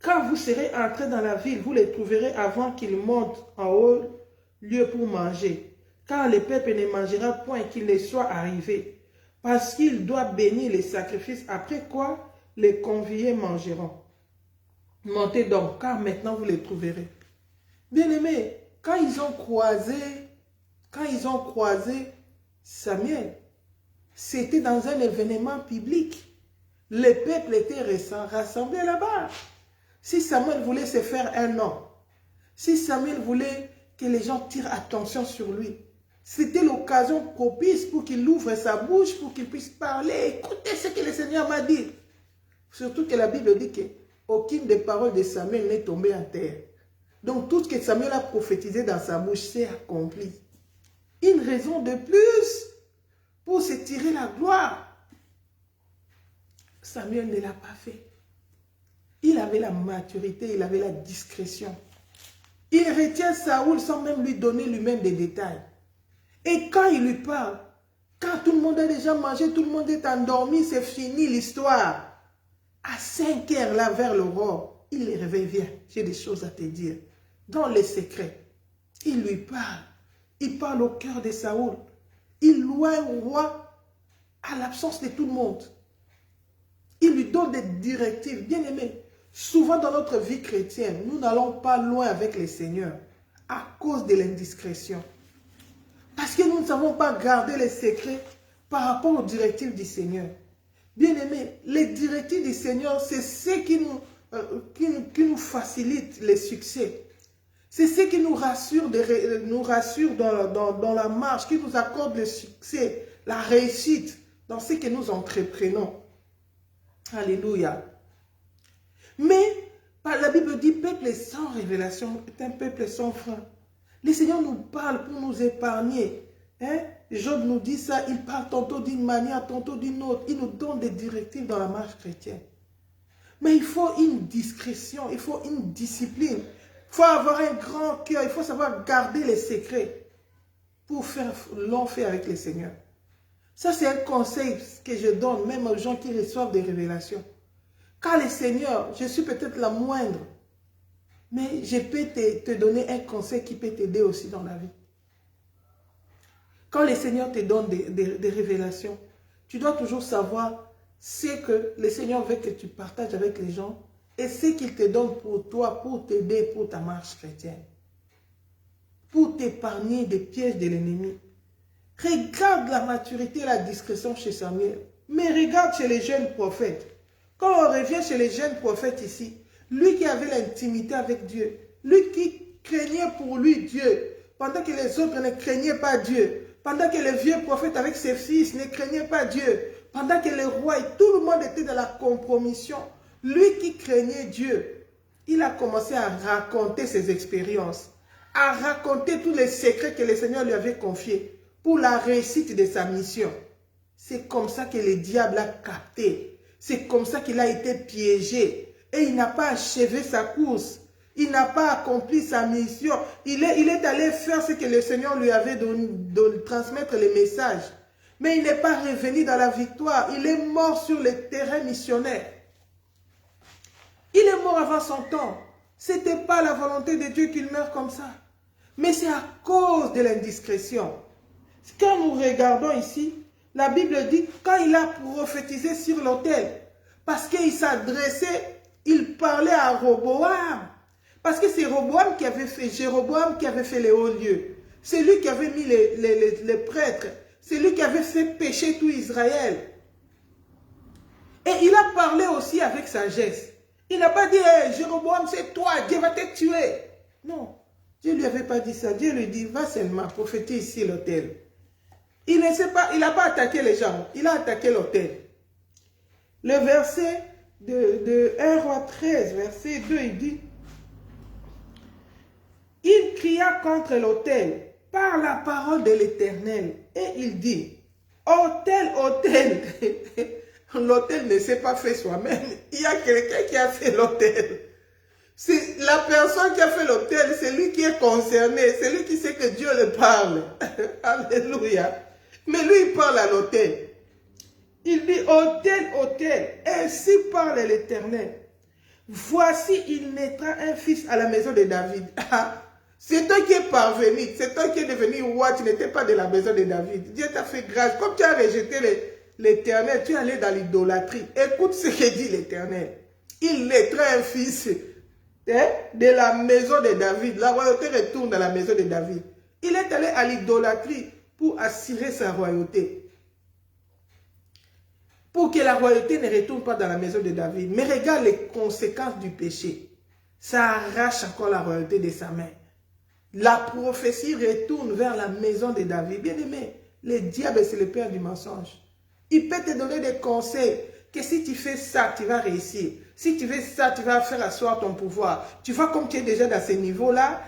Quand vous serez entrés dans la ville, vous les trouverez avant qu'ils montent en haut lieu pour manger. Car le peuple ne mangera point qu'il ne soit arrivé. Parce qu'il doit bénir les sacrifices, après quoi les conviés mangeront. Montez donc, car maintenant vous les trouverez. Bien-aimés, quand ils ont croisé Samuel, c'était dans un événement public. Le peuple était rassemblé là-bas. Si Samuel voulait se faire un nom, si Samuel voulait que les gens tirent attention sur lui, c'était l'occasion propice pour qu'il ouvre sa bouche, pour qu'il puisse parler. Écoutez ce que le Seigneur m'a dit. Surtout que la Bible dit qu'aucune des paroles de Samuel n'est tombée en terre. Donc tout ce que Samuel a prophétisé dans sa bouche s'est accompli. Une raison de plus pour se tirer la gloire. Samuel ne l'a pas fait. Il avait la maturité, il avait la discrétion. Il retient Saoul sans même lui donner lui-même des détails. Et quand il lui parle, quand tout le monde a déjà mangé, tout le monde est endormi, c'est fini l'histoire. À 5 heures, là, vers l'aurore, il les réveille, viens, j'ai des choses à te dire. Dans les secrets, il lui parle. Il parle au cœur de Saoul. Il loue au roi à l'absence de tout le monde. Il lui donne des directives. Bien aimé, souvent dans notre vie chrétienne, nous n'allons pas loin avec le Seigneur à cause de l'indiscrétion. Parce que nous ne savons pas garder les secrets par rapport aux directives du Seigneur. Bien aimé, les directives du Seigneur, c'est ce qui nous facilite les succès. C'est ce qui nous rassure, dans la marche, qui nous accorde le succès, la réussite dans ce que nous entreprenons. Alléluia. Mais la Bible dit, peuple sans révélation est un peuple sans frein. Le Seigneur nous parle pour nous épargner. Job nous dit ça, il parle tantôt d'une manière, tantôt d'une autre. Il nous donne des directives dans la marche chrétienne. Mais il faut une discrétion, il faut une discipline. Il faut avoir un grand cœur, il faut savoir garder les secrets pour faire long fait avec le Seigneur. Ça, c'est un conseil que je donne même aux gens qui reçoivent des révélations. Car le Seigneur, je suis peut-être la moindre, mais je peux te donner un conseil qui peut t'aider aussi dans la vie. Quand le Seigneur te donne des révélations, tu dois toujours savoir ce que le Seigneur veut que tu partages avec les gens et ce qu'il te donne pour toi, pour t'aider pour ta marche chrétienne. Pour t'épargner des pièges de l'ennemi. Regarde la maturité et la discrétion chez Samuel. Mais regarde chez les jeunes prophètes. Quand on revient chez les jeunes prophètes ici, lui qui avait l'intimité avec Dieu, lui qui craignait pour lui Dieu, pendant que les autres ne craignaient pas Dieu, pendant que les vieux prophètes avec ses fils ne craignaient pas Dieu, pendant que les rois et tout le monde était dans la compromission, lui qui craignait Dieu, il a commencé à raconter ses expériences, à raconter tous les secrets que le Seigneur lui avait confiés pour la réussite de sa mission. C'est comme ça que le diable a capté. C'est comme ça qu'il a été piégé. Et il n'a pas achevé sa course. Il n'a pas accompli sa mission. Il est allé faire ce que le Seigneur lui avait donné, transmettre les messages. Mais il n'est pas revenu dans la victoire. Il est mort sur le terrain missionnaire. Il est mort avant son temps. Ce n'était pas la volonté de Dieu qu'il meure comme ça. Mais c'est à cause de l'indiscrétion. Quand nous regardons ici, la Bible dit quand il a prophétisé sur l'autel, parce qu'il s'adressait, il parlait à Roboam. Parce que c'est Roboam qui avait fait, Jéroboam qui avait fait les hauts lieux. C'est lui qui avait mis les prêtres. C'est lui qui avait fait pécher tout Israël. Et il a parlé aussi avec sagesse. Il n'a pas dit, hey, Jéroboam, c'est toi, Dieu va te tuer. Non, Dieu ne lui avait pas dit ça. Dieu lui dit, va seulement prophétiser ici l'autel. Il ne sait pas, il n'a pas attaqué les gens, il a attaqué l'autel. Le verset de 1 Roi 13, verset 2, il dit, il cria contre l'autel par la parole de l'Éternel et il dit, autel, autel, l'autel ne s'est pas fait soi-même, il y a quelqu'un qui a fait l'autel. C'est la personne qui a fait l'autel, c'est lui qui est concerné, c'est lui qui sait que Dieu le parle. Alléluia. Mais lui, il parle à l'autel. Il dit, autel, autel, ainsi parle l'Éternel. Voici, il naîtra un fils à la maison de David. C'est toi qui es parvenu, c'est toi qui es devenu roi, tu n'étais pas de la maison de David. Dieu t'a fait grâce. Comme tu as rejeté l'Éternel, tu es allé dans l'idolâtrie. Écoute ce que dit l'Éternel. Il naîtra un fils de la maison de David. La royauté retourne dans la maison de David. Il est allé à l'idolâtrie pour assurer sa royauté. Pour que la royauté ne retourne pas dans la maison de David. Mais regarde les conséquences du péché. Ça arrache encore la royauté de sa main. La prophétie retourne vers la maison de David. Bien aimé, le diable, c'est le père du mensonge. Il peut te donner des conseils que si tu fais ça, tu vas réussir. Si tu fais ça, tu vas faire asseoir ton pouvoir. Tu vois comme tu es déjà dans ce niveau-là.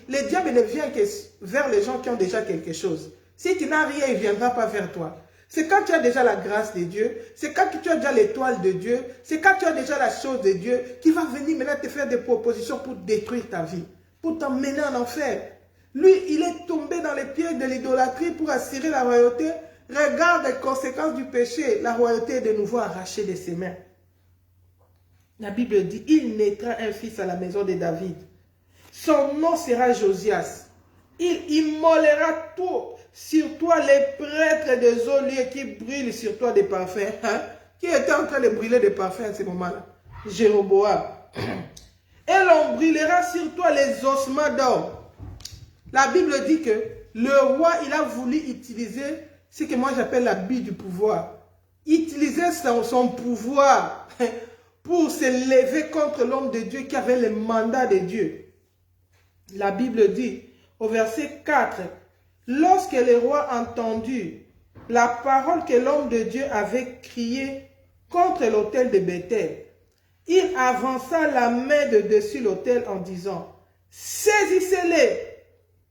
Le diable ne vient que vers les gens qui ont déjà quelque chose. Si tu n'as rien, il ne viendra pas vers toi. C'est quand tu as déjà la grâce de Dieu, c'est quand tu as déjà l'étoile de Dieu, c'est quand tu as déjà la chose de Dieu qui va venir maintenant te faire des propositions pour détruire ta vie, pour t'emmener en enfer. Lui, il est tombé dans les pièges de l'idolâtrie pour assurer la royauté. Regarde les conséquences du péché. La royauté est de nouveau arrachée de ses mains. La Bible dit, il naîtra un fils à la maison de David. Son nom sera Josias. Il immolera tout sur toi les prêtres des olieux qui brûlent sur toi des parfums. Hein? Qui était en train de brûler des parfums à ce moment-là? Jéroboam. Et l'on brûlera sur toi les ossements d'or. La Bible dit que le roi, il a voulu utiliser ce que moi j'appelle la bille du pouvoir. Utiliser son pouvoir pour se lever contre l'homme de Dieu qui avait le mandat de Dieu. La Bible dit au verset 4, lorsque le roi entendit la parole que l'homme de Dieu avait criée contre l'autel de Bethel, il avança la main de dessus l'autel en disant, saisissez-les.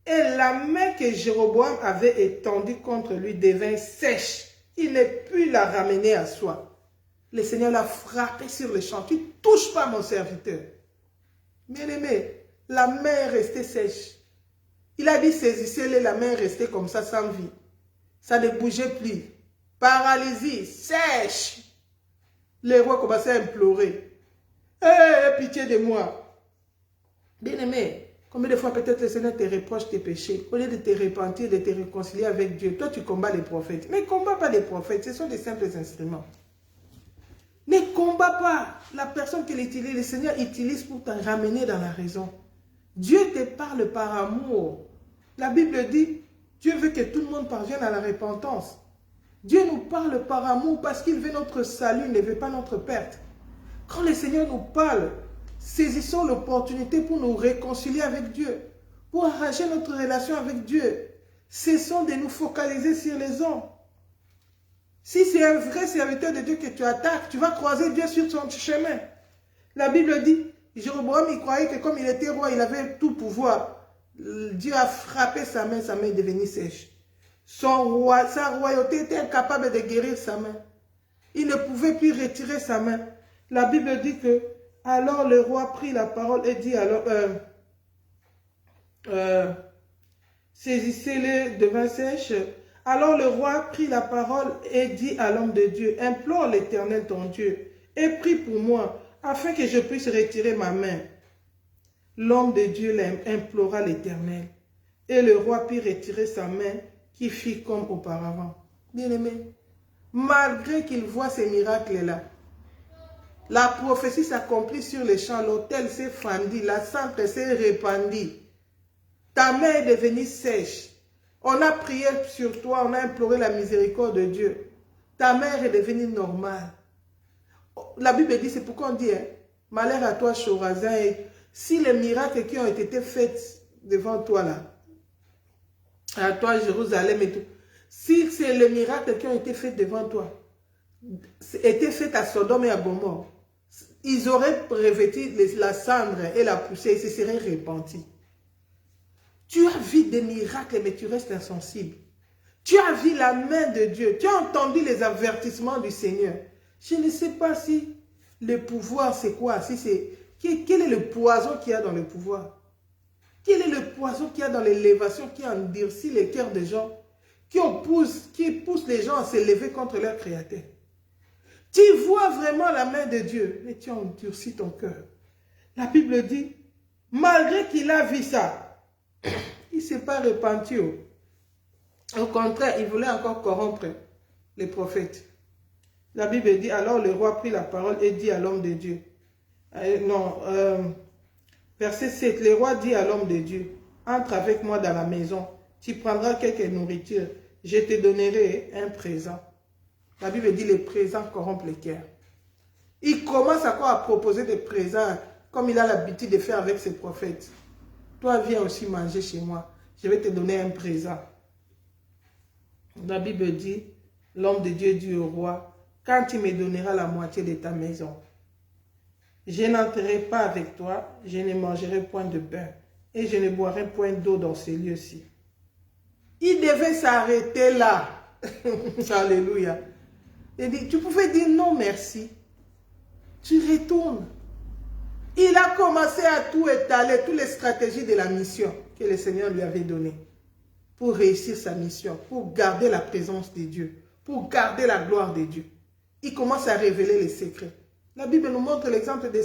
Et la main que Jéroboam avait étendue contre lui devint sèche. Il ne put la ramener à soi. Le Seigneur l'a frappé sur le champ. Tu ne touches pas mon serviteur. Bien-aimé, la main est restée sèche. Il a dit saisissez-les, la main est restée comme ça sans vie. Ça ne bougeait plus. Paralysie, sèche. Le roi commençait à implorer. Pitié de moi. Bien-aimé, combien de fois peut-être le Seigneur te reproche tes péchés, au lieu de te repentir, de te réconcilier avec Dieu. Toi, tu combats les prophètes. Mais ne combats pas les prophètes, ce sont des simples instruments. Ne combats pas la personne qu'il utilise, le Seigneur utilise pour te ramener dans la raison. Dieu te parle par amour. La Bible dit, Dieu veut que tout le monde parvienne à la repentance. Dieu nous parle par amour parce qu'il veut notre salut, il ne veut pas notre perte. Quand le Seigneur nous parle, saisissons l'opportunité pour nous réconcilier avec Dieu, pour arranger notre relation avec Dieu. Cessons de nous focaliser sur les hommes. Si c'est un vrai serviteur de Dieu que tu attaques, tu vas croiser Dieu sur son chemin. La Bible dit, Jéroboam, il croyait que comme il était roi, il avait tout pouvoir. Dieu a frappé sa main est devenue sèche. Sa royauté était incapable de guérir sa main. Il ne pouvait plus retirer sa main. La Bible dit que alors le roi prit la parole et dit alors, saisissez-les devint sèche. Alors le roi prit la parole et dit à l'homme de Dieu, implore l'Éternel ton Dieu et prie pour moi afin que je puisse retirer ma main. L'homme de Dieu implora l'Éternel et le roi put retirer sa main qui fit comme auparavant. Bien-aimé, malgré qu'il voit ces miracles-là, la prophétie s'accomplit sur les champs, l'autel s'est fendu, la cendre s'est répandue. Ta main est devenue sèche. On a prié sur toi, on a imploré la miséricorde de Dieu. Ta main est devenue normale. La Bible dit, c'est pourquoi on dit, hein, Malheur à toi, Chorazin. Et si les miracles qui ont été faits devant toi là, à toi, Jérusalem et tout, si c'est les miracles qui ont été faits devant toi, étaient faits à Sodome et à Gomorrhe, ils auraient revêtu la cendre et la poussière, ils se seraient repentis. Tu as vu des miracles, mais tu restes insensible. Tu as vu la main de Dieu. Tu as entendu les avertissements du Seigneur. Je ne sais pas si le pouvoir, c'est quoi. Quel est le poison qu'il y a dans le pouvoir? Quel est le poison qu'il y a dans l'élévation qui endurcit les cœurs des gens, qui pousse les gens à s'élever contre leur Créateur? Tu vois vraiment la main de Dieu, mais tu endurcis ton cœur. La Bible dit, malgré qu'il a vu ça, il ne s'est pas repenti. Au contraire, il voulait encore corrompre les prophètes. La Bible dit, alors le roi prit la parole et dit à l'homme de Dieu. Verset 7, le roi dit à l'homme de Dieu, entre avec moi dans la maison, tu prendras quelque nourriture, je te donnerai un présent. La Bible dit, les présents corrompent les cœurs. Il commence encore à proposer des présents, comme il a l'habitude de faire avec ses prophètes. Toi, viens aussi manger chez moi, je vais te donner un présent. La Bible dit, l'homme de Dieu dit au roi, quand tu me donneras la moitié de ta maison, je n'entrerai pas avec toi, je ne mangerai point de pain, et je ne boirai point d'eau dans ces lieux-ci. Il devait s'arrêter là. Alléluia. Il dit, tu pouvais dire non merci. Tu retournes. Il a commencé à tout étaler, toutes les stratégies de la mission que le Seigneur lui avait donnée pour réussir sa mission, pour garder la présence de Dieu, pour garder la gloire de Dieu. Il commence à révéler les secrets. La Bible nous montre l'exemple de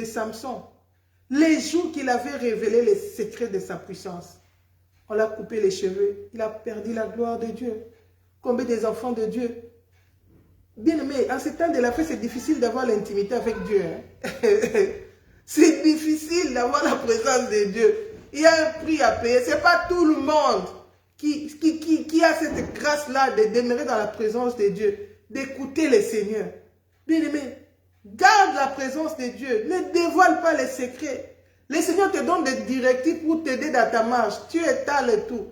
Samson. Les jours qu'il avait révélé les secrets de sa puissance, on l'a coupé les cheveux, il a perdu la gloire de Dieu. Combien des enfants de Dieu? Bien aimé, en ce temps de la fête, c'est difficile d'avoir l'intimité avec Dieu. Hein? C'est difficile d'avoir la présence de Dieu. Il y a un prix à payer. Ce n'est pas tout le monde qui a cette grâce-là de demeurer dans la présence de Dieu, d'écouter le Seigneur. Bien aimé, garde la présence de Dieu. Ne dévoile pas les secrets. Le Seigneur te donne des directives pour t'aider dans ta marche. Tu étales et tout.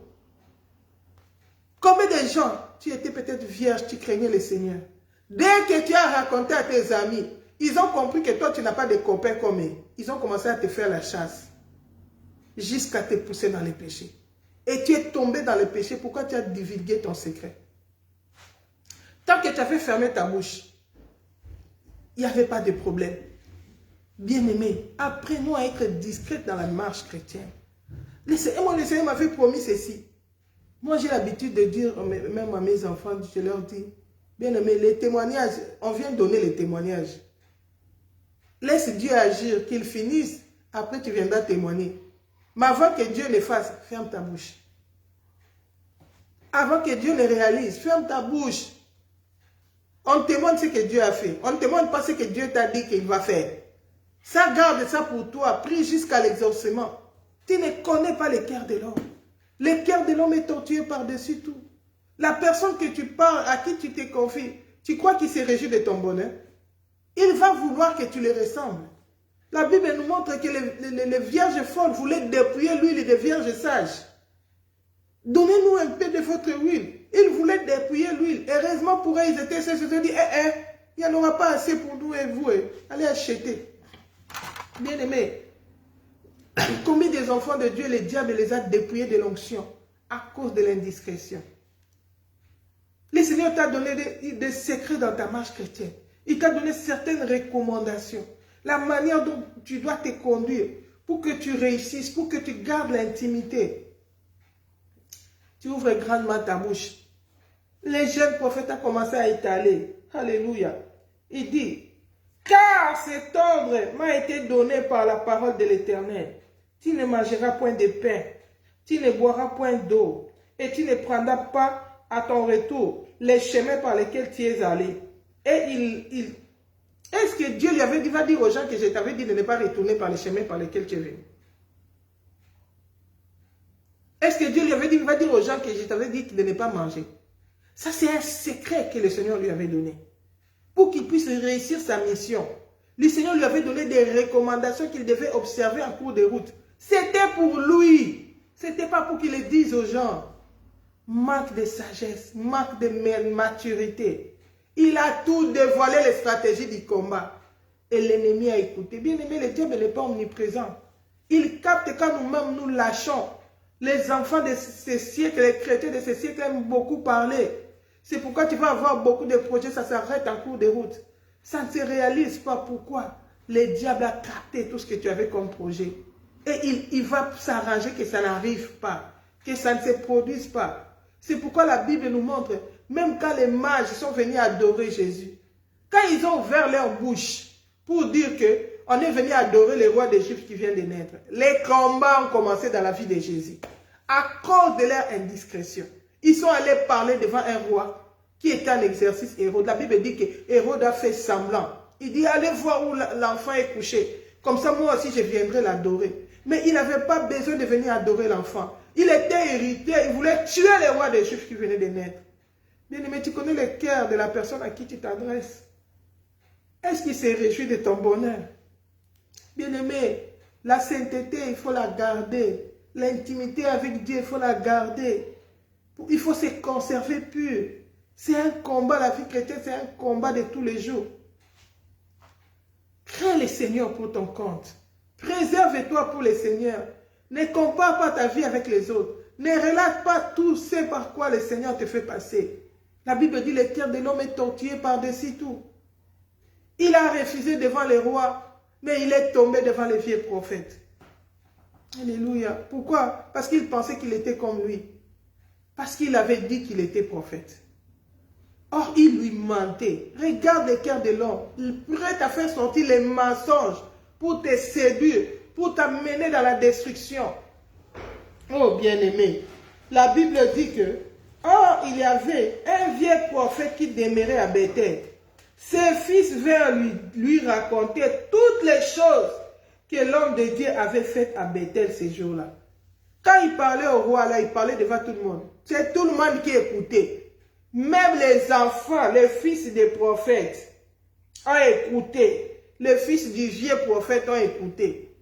Combien de gens, tu étais peut-être vierge, tu craignais le Seigneur. Dès que tu as raconté à tes amis, ils ont compris que toi, tu n'as pas de copains comme eux. Ils ont commencé à te faire la chasse. Jusqu'à te pousser dans les péchés. Et tu es tombé dans le péché. Pourquoi tu as divulgué ton secret? Tant que tu avais fermé ta bouche, il n'y avait pas de problème. Bien-aimé, apprenons à être discrète dans la marche chrétienne. Le Seigneur m'avait promis ceci. Moi, j'ai l'habitude de dire, même à mes enfants, je leur dis, bien-aimé, les témoignages, on vient donner les témoignages. Laisse Dieu agir, qu'il finisse, après tu viendras témoigner. Mais avant que Dieu le fasse, ferme ta bouche. Avant que Dieu le réalise, ferme ta bouche. On te demande ce que Dieu a fait. On ne te demande pas ce que Dieu t'a dit qu'il va faire. Ça, garde ça pour toi. Prie jusqu'à l'exaucement. Tu ne connais pas le cœur de l'homme. Le cœur de l'homme est tortueux par-dessus tout. La personne que tu parles, à qui tu te confies, tu crois qu'il se réjouit de ton bonheur? Il va vouloir que tu le ressembles. La Bible nous montre que les vierges folles voulaient dépouiller l'huile des vierges sages. Donnez-nous un peu de votre huile. Ils voulaient dépouiller l'huile. Heureusement pour eux, ils étaient sages. Ils se sont dit, il n'y en aura pas assez pour nous et vous. Allez acheter. Bien aimé, combien des enfants de Dieu, le diable les a dépouillés de l'onction à cause de l'indiscrétion? Le Seigneur t'a donné des secrets dans ta marche chrétienne. Il t'a donné certaines recommandations. La manière dont tu dois te conduire pour que tu réussisses, pour que tu gardes l'intimité. Tu ouvres grandement ta bouche. Le jeune prophète a commencé à étaler. Alléluia. Il dit, car cet ordre m'a été donné par la parole de l'Éternel. Tu ne mangeras point de pain, tu ne boiras point d'eau, et tu ne prendras pas à ton retour les chemins par lesquels tu es allé. Et est-ce que Dieu lui avait dit, va dire aux gens que je t'avais dit de ne pas retourner par les chemins par lesquels tu es venu? Est-ce que Dieu lui avait dit, va dire aux gens que je t'avais dit de ne pas manger? Ça, c'est un secret que le Seigneur lui avait donné. Pour qu'il puisse réussir sa mission. Le Seigneur lui avait donné des recommandations qu'il devait observer en cours de route. C'était pour lui. Ce n'était pas pour qu'il le dise aux gens. Manque de sagesse, manque de maturité. Il a tout dévoilé, les stratégies du combat. Et l'ennemi a écouté. Bien aimé, le diable n'est pas omniprésent. Il capte quand nous-mêmes nous lâchons. Les enfants de ces siècles, les chrétiens de ces siècles aiment beaucoup parler. C'est pourquoi tu vas avoir beaucoup de projets, ça s'arrête en cours de route. Ça ne se réalise pas. Pourquoi? Le diable a capté tout ce que tu avais comme projet. Et il va s'arranger que ça n'arrive pas, que ça ne se produise pas. C'est pourquoi la Bible nous montre, même quand les mages sont venus adorer Jésus, quand ils ont ouvert leur bouche pour dire qu'on est venu adorer le roi d'Égypte qui vient de naître, les combats ont commencé dans la vie de Jésus. À cause de leur indiscrétion, ils sont allés parler devant un roi qui était en exercice, Hérode. La Bible dit que Hérode a fait semblant. Il dit, allez voir où l'enfant est couché. Comme ça, moi aussi, je viendrai l'adorer. Mais il n'avait pas besoin de venir adorer l'enfant. Il était irrité, il voulait tuer le roi des Juifs qui venait de naître. Bien-aimé, tu connais le cœur de la personne à qui tu t'adresses. Est-ce qu'il se réjouit de ton bonheur? Bien-aimé, la sainteté, il faut la garder. L'intimité avec Dieu, il faut la garder. Il faut se conserver pur. C'est un combat, la vie chrétienne, c'est un combat de tous les jours. Crains le Seigneur pour ton compte. Préserve-toi pour le Seigneur. Ne compare pas ta vie avec les autres. Ne relate pas tout ce par quoi le Seigneur te fait passer. La Bible dit, le cœur de l'homme est tortueux par-dessus tout. Il a refusé devant les rois, mais il est tombé devant les vieux prophètes. Alléluia. Pourquoi? Parce qu'il pensait qu'il était comme lui. Parce qu'il avait dit qu'il était prophète. Or, il lui mentait. Regarde le cœur de l'homme. Il prête à faire sortir les mensonges pour te séduire, pour t'amener dans la destruction. Oh, bien-aimé. La Bible dit que, or, il y avait un vieux prophète qui demeurait à Bethel. Ses fils vinrent lui raconter toutes les choses que l'homme de Dieu avait faites à Bethel ces jours-là. Quand il parlait au roi, là, il parlait devant tout le monde. C'est tout le monde qui écoutait. Même les enfants, les fils des prophètes ont écouté. Les fils du vieux prophète ont écouté.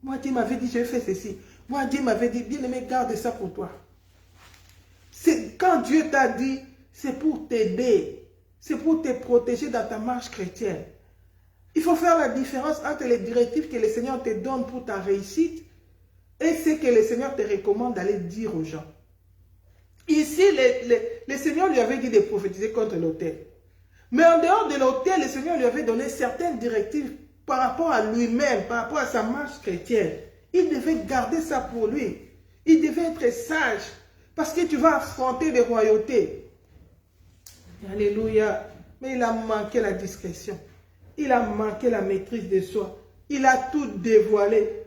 Moi, Dieu m'avait dit, je fais ceci. Moi, Dieu m'avait dit, bien aimé, garde ça pour toi. Quand Dieu t'a dit, c'est pour t'aider. C'est pour te protéger dans ta marche chrétienne. Il faut faire la différence entre les directives que le Seigneur te donne pour ta réussite et ce que le Seigneur te recommande d'aller dire aux gens. Ici, le Seigneur lui avait dit de prophétiser contre l'autel. Mais en dehors de l'autel, le Seigneur lui avait donné certaines directives par rapport à lui-même, par rapport à sa marche chrétienne. Il devait garder ça pour lui. Il devait être sage parce que tu vas affronter les royautés. Alléluia. Mais il a manqué la discrétion. Il a manqué la maîtrise de soi. Il a tout dévoilé.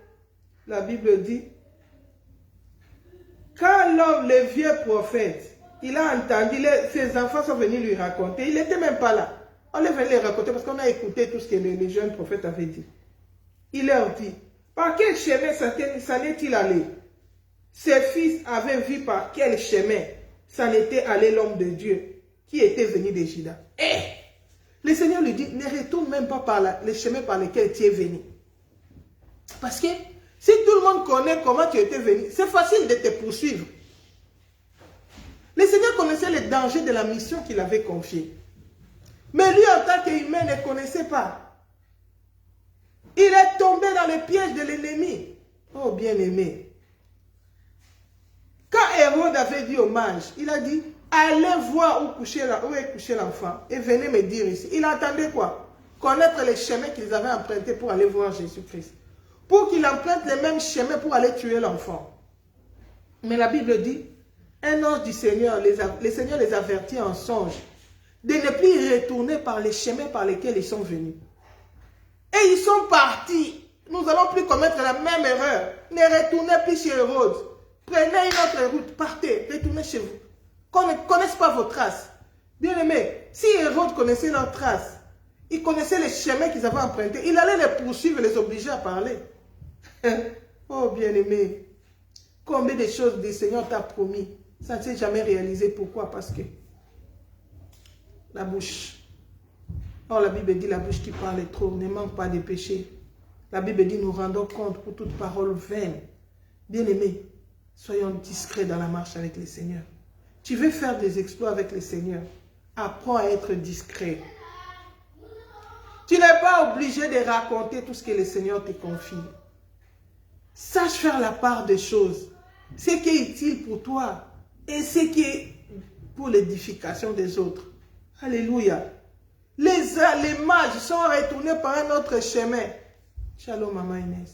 La Bible dit, quand l'homme, le vieux prophète, il a entendu, ses enfants sont venus lui raconter, il n'était même pas là. On est venu les raconter parce qu'on a écouté tout ce que les jeunes prophètes avaient dit. Il leur dit, par quel chemin s'en est-il allé? Ses fils avaient vu par quel chemin s'en était allé l'homme de Dieu qui était venu de Juda. Le Seigneur lui dit, ne retourne même pas par le chemin par lequel tu es venu. Parce que si tout le monde connaît comment tu étais venu, c'est facile de te poursuivre. Le Seigneur connaissait les dangers de la mission qu'il avait confiée. Mais lui, en tant qu'humain, ne connaissait pas. Il est tombé dans le piège de l'ennemi. Oh, bien-aimé. Quand Hérode avait dit aux mages, il a dit, allez voir où est couché l'enfant et venez me dire ici. Il attendait quoi? Connaître les chemins qu'ils avaient empruntés pour aller voir Jésus-Christ. Pour qu'il emprunte les mêmes chemins pour aller tuer l'enfant. Mais la Bible dit, un ange du Seigneur, le Seigneur les avertit en songe de ne plus retourner par les chemins par lesquels ils sont venus. Et ils sont partis. Nous n'allons plus commettre la même erreur. Ne retournez plus chez Hérode. Prenez une autre route, partez, retournez chez vous. Qu'on ne connaisse pas vos traces. Bien aimé, si Hérode connaissait leurs traces, il connaissait les chemins qu'ils avaient empruntés, il allait les poursuivre et les obliger à parler. Oh bien-aimé, combien de choses le Seigneur t'a promis, ça ne s'est jamais réalisé. Pourquoi? Parce que la bouche. Or, la Bible dit, la bouche qui parle trop ne manque pas de péché. La Bible dit, nous rendons compte pour toute parole vaine. Bien-aimés, soyons discrets dans la marche avec le Seigneur. Tu veux faire des exploits avec le Seigneur, apprends à être discret. Tu n'es pas obligé de raconter tout ce que le Seigneur te confie. Sache faire la part des choses. Ce qui est utile pour toi et ce qui est pour l'édification des autres. Alléluia. Les mages sont retournés par un autre chemin. Shalom, maman Inès.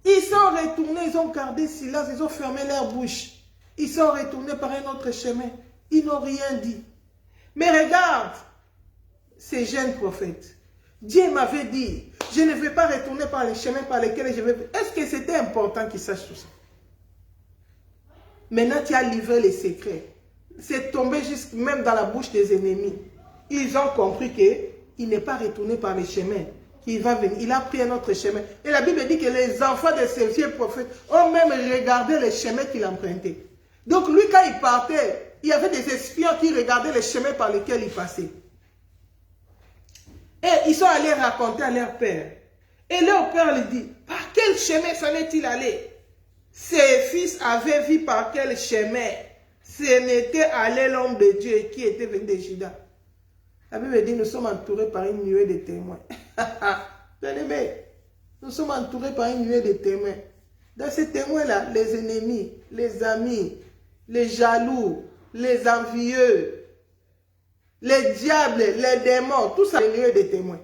Ils sont retournés, ils ont gardé silence, ils ont fermé leur bouche. Ils sont retournés par un autre chemin. Ils n'ont rien dit. Mais regarde, ces jeunes prophètes. Dieu m'avait dit, je ne vais pas retourner par les chemins par lesquels je vais. Est-ce que c'était important qu'ils sachent tout ça? Maintenant, tu as livré les secrets. C'est tombé juste même dans la bouche des ennemis. Ils ont compris qu'il n'est pas retourné par les chemins. Qu'il va venir. Il a pris un autre chemin. Et la Bible dit que les enfants de ces vieux prophètes ont même regardé les chemins qu'il empruntait. Donc lui, quand il partait, il y avait des espions qui regardaient les chemins par lesquels il passait. Et ils sont allés raconter à leur père. Et leur père lui dit, par quel chemin s'en est-il allé? Ses fils avaient vu par quel chemin. Ce n'était allé l'homme de Dieu qui était venu de Juda. La Bible dit, nous sommes entourés par une nuée de témoins. Bien-aimés, nous sommes entourés par une nuée de témoins. Dans ces témoins-là, les ennemis, les amis, les jaloux, les envieux, les diables, les démons, tout ça, les nuées de témoins.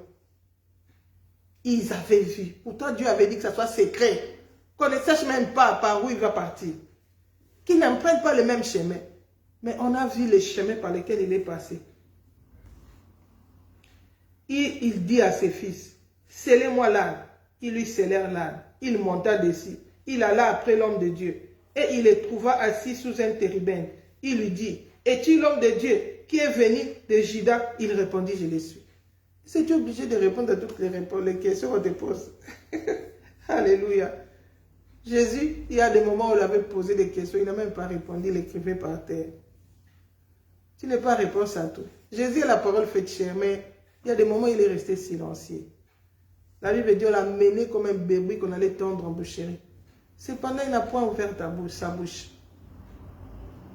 Ils avaient vu. Pourtant, Dieu avait dit que ça soit secret. Qu'on ne sache même pas par où il va partir. Qu'ils n'empruntent pas le même chemin. Mais on a vu les chemins par lesquels il est passé. Il dit à ses fils, scellez-moi l'âne. Ils lui scellèrent l'âne. Il monta dessus. Il alla après l'homme de Dieu. Et il le trouva assis sous un térubin. Il lui dit, es-tu l'homme de Dieu qui est venu de Juda? Il répondit, je le suis. C'est obligé de répondre à toutes les questions qu'on te pose. Alléluia. Jésus, il y a des moments où il avait posé des questions, il n'a même pas répondu, il écrivait par terre. Tu n'as pas réponse à tout. Jésus a la parole faite chair, mais il y a des moments où il est resté silencieux. La Bible dit, on l'a mené comme un bébé qu'on allait tendre en boucherie. Cependant, il n'a point ouvert sa bouche.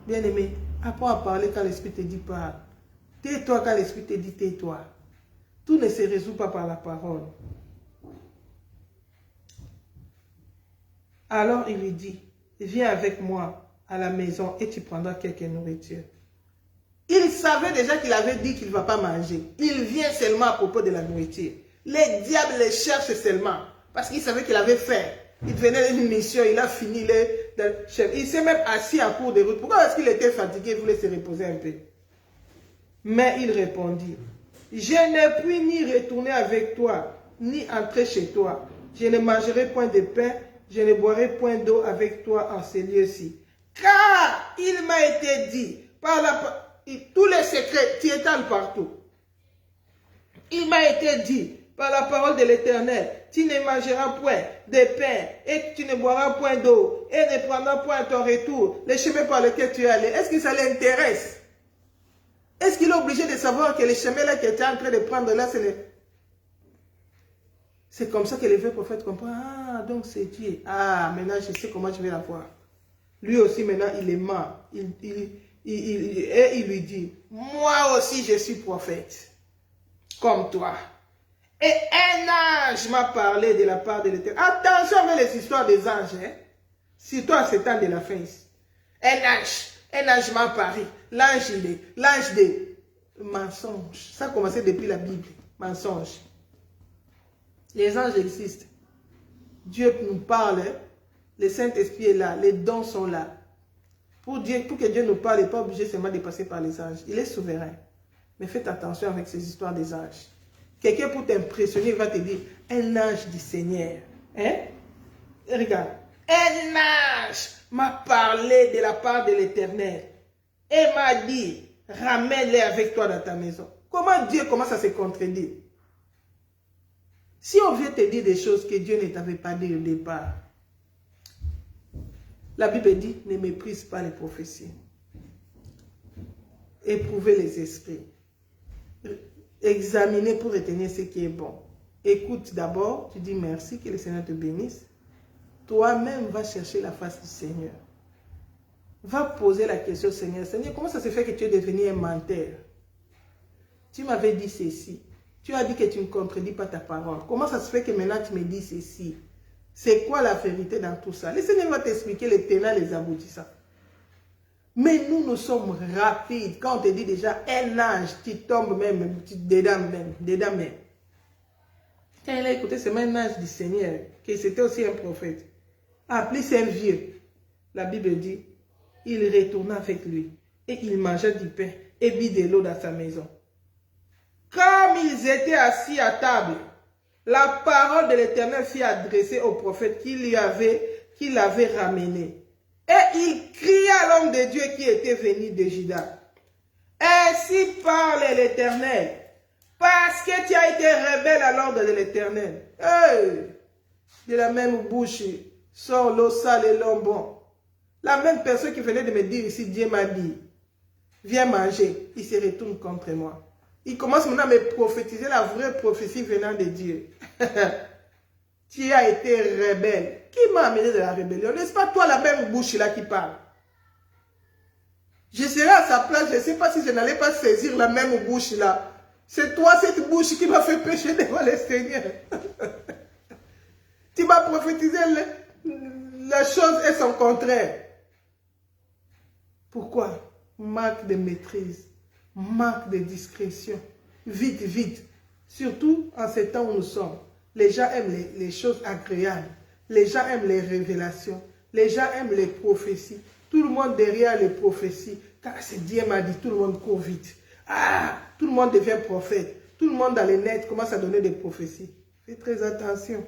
Bien-aimé, apprends à parler quand l'Esprit te dit parle. Tais-toi quand l'Esprit te dit tais-toi. Tout ne se résout pas par la parole. Alors il lui dit, viens avec moi à la maison et tu prendras quelque nourriture. Il savait déjà qu'il avait dit qu'il ne va pas manger. Il vient seulement à propos de la nourriture. Les diables les cherchent seulement parce qu'il savait qu'il avait faim. Il venait d'une mission, il a fini. Il s'est même assis en cours de route. Pourquoi est-ce qu'il était fatigué? Il voulait se reposer un peu. Mais il répondit, je ne puis ni retourner avec toi, ni entrer chez toi. Je ne mangerai point de pain, je ne boirai point d'eau avec toi en ces lieux-ci. Car il m'a été dit, tous les secrets, tu étales partout. Il m'a été dit, par la parole de l'Éternel, tu ne mangeras point de pain, et tu ne boiras point d'eau, et ne prendras point à ton retour les chemins par lesquels tu es allé. Est-ce que ça l'intéresse? Est-ce qu'il est obligé de savoir que les chemins là qu'il était en train de prendre là, c'est comme ça que les vieux prophètes comprennent. Ah, donc c'est Dieu. Ah, maintenant je sais comment je vais la voir. Lui aussi maintenant il est mort. Et il lui dit, moi aussi je suis prophète, comme toi. Et un ange m'a parlé de la part de l'Éternel. Attention avec les histoires des anges. Hein? Surtout à ce temps de la fin. Un ange m'a parlé. L'ange des mensonges. Ça a commencé depuis la Bible. Mensonges. Les anges existent. Dieu nous parle. Le Saint-Esprit est là. Les dons sont là. Pour que Dieu nous parle, il n'est pas obligé seulement de passer par les anges. Il est souverain. Mais faites attention avec ces histoires des anges. Quelqu'un pour t'impressionner va te dire, un ange du Seigneur. Hein? Regarde. Un ange m'a parlé de la part de l'Éternel. Et m'a dit, ramène-les avec toi dans ta maison. Comment Dieu commence à se contredire? Si on vient te dire des choses que Dieu ne t'avait pas dit au départ, la Bible dit, ne méprise pas les prophéties. Éprouvez les esprits. examiner pour retenir ce qui est bon. Écoute d'abord, tu dis merci, que le Seigneur te bénisse. Toi-même, va chercher la face du Seigneur. Va poser la question au Seigneur. Seigneur, comment ça se fait que tu es devenu un menteur? Tu m'avais dit ceci. Tu as dit que tu ne contredis pas ta parole. Comment ça se fait que maintenant tu me dis ceci? C'est quoi la vérité dans tout ça? Le Seigneur va t'expliquer les tenants, les aboutissants. Mais nous sommes rapides. Quand on te dit déjà un ange, tu tombes même, dedans même. Quand il a écouté seulement un ange du Seigneur, que c'était aussi un prophète, appelé c'est un vieux, la Bible dit, il retourna avec lui et il mangea du pain et but de l'eau dans sa maison. Comme ils étaient assis à table, la parole de l'Éternel fut adressée au prophète qui l'avait ramené. Et il cria à l'homme de Dieu qui était venu de Juda. Ainsi parle l'Éternel, parce que tu as été rebelle à l'ordre de l'Éternel. Hey, de la même bouche sort l'eau sale et l'eau bon. La même personne qui venait de me dire ici, Dieu m'a dit, viens manger, il se retourne contre moi. Il commence maintenant à me prophétiser la vraie prophétie venant de Dieu. Tu as été rebelle. Qui m'a amené de la rébellion? N'est-ce pas toi la même bouche là qui parle? Je serai à sa place, je ne sais pas si je n'allais pas saisir la même bouche là. C'est toi cette bouche qui m'a fait pécher devant le Seigneur. Tu m'as prophétisé la chose et son contraire. Pourquoi? Manque de maîtrise, manque de discrétion. Vite, vite. Surtout en ces temps où nous sommes. Les gens aiment les choses agréables. Les gens aiment les révélations. Les gens aiment les prophéties. Tout le monde derrière les prophéties. Car c'est Dieu m'a dit, tout le monde court vite. Ah, tout le monde devient prophète. Tout le monde dans les nets commence à donner des prophéties. Faites très attention.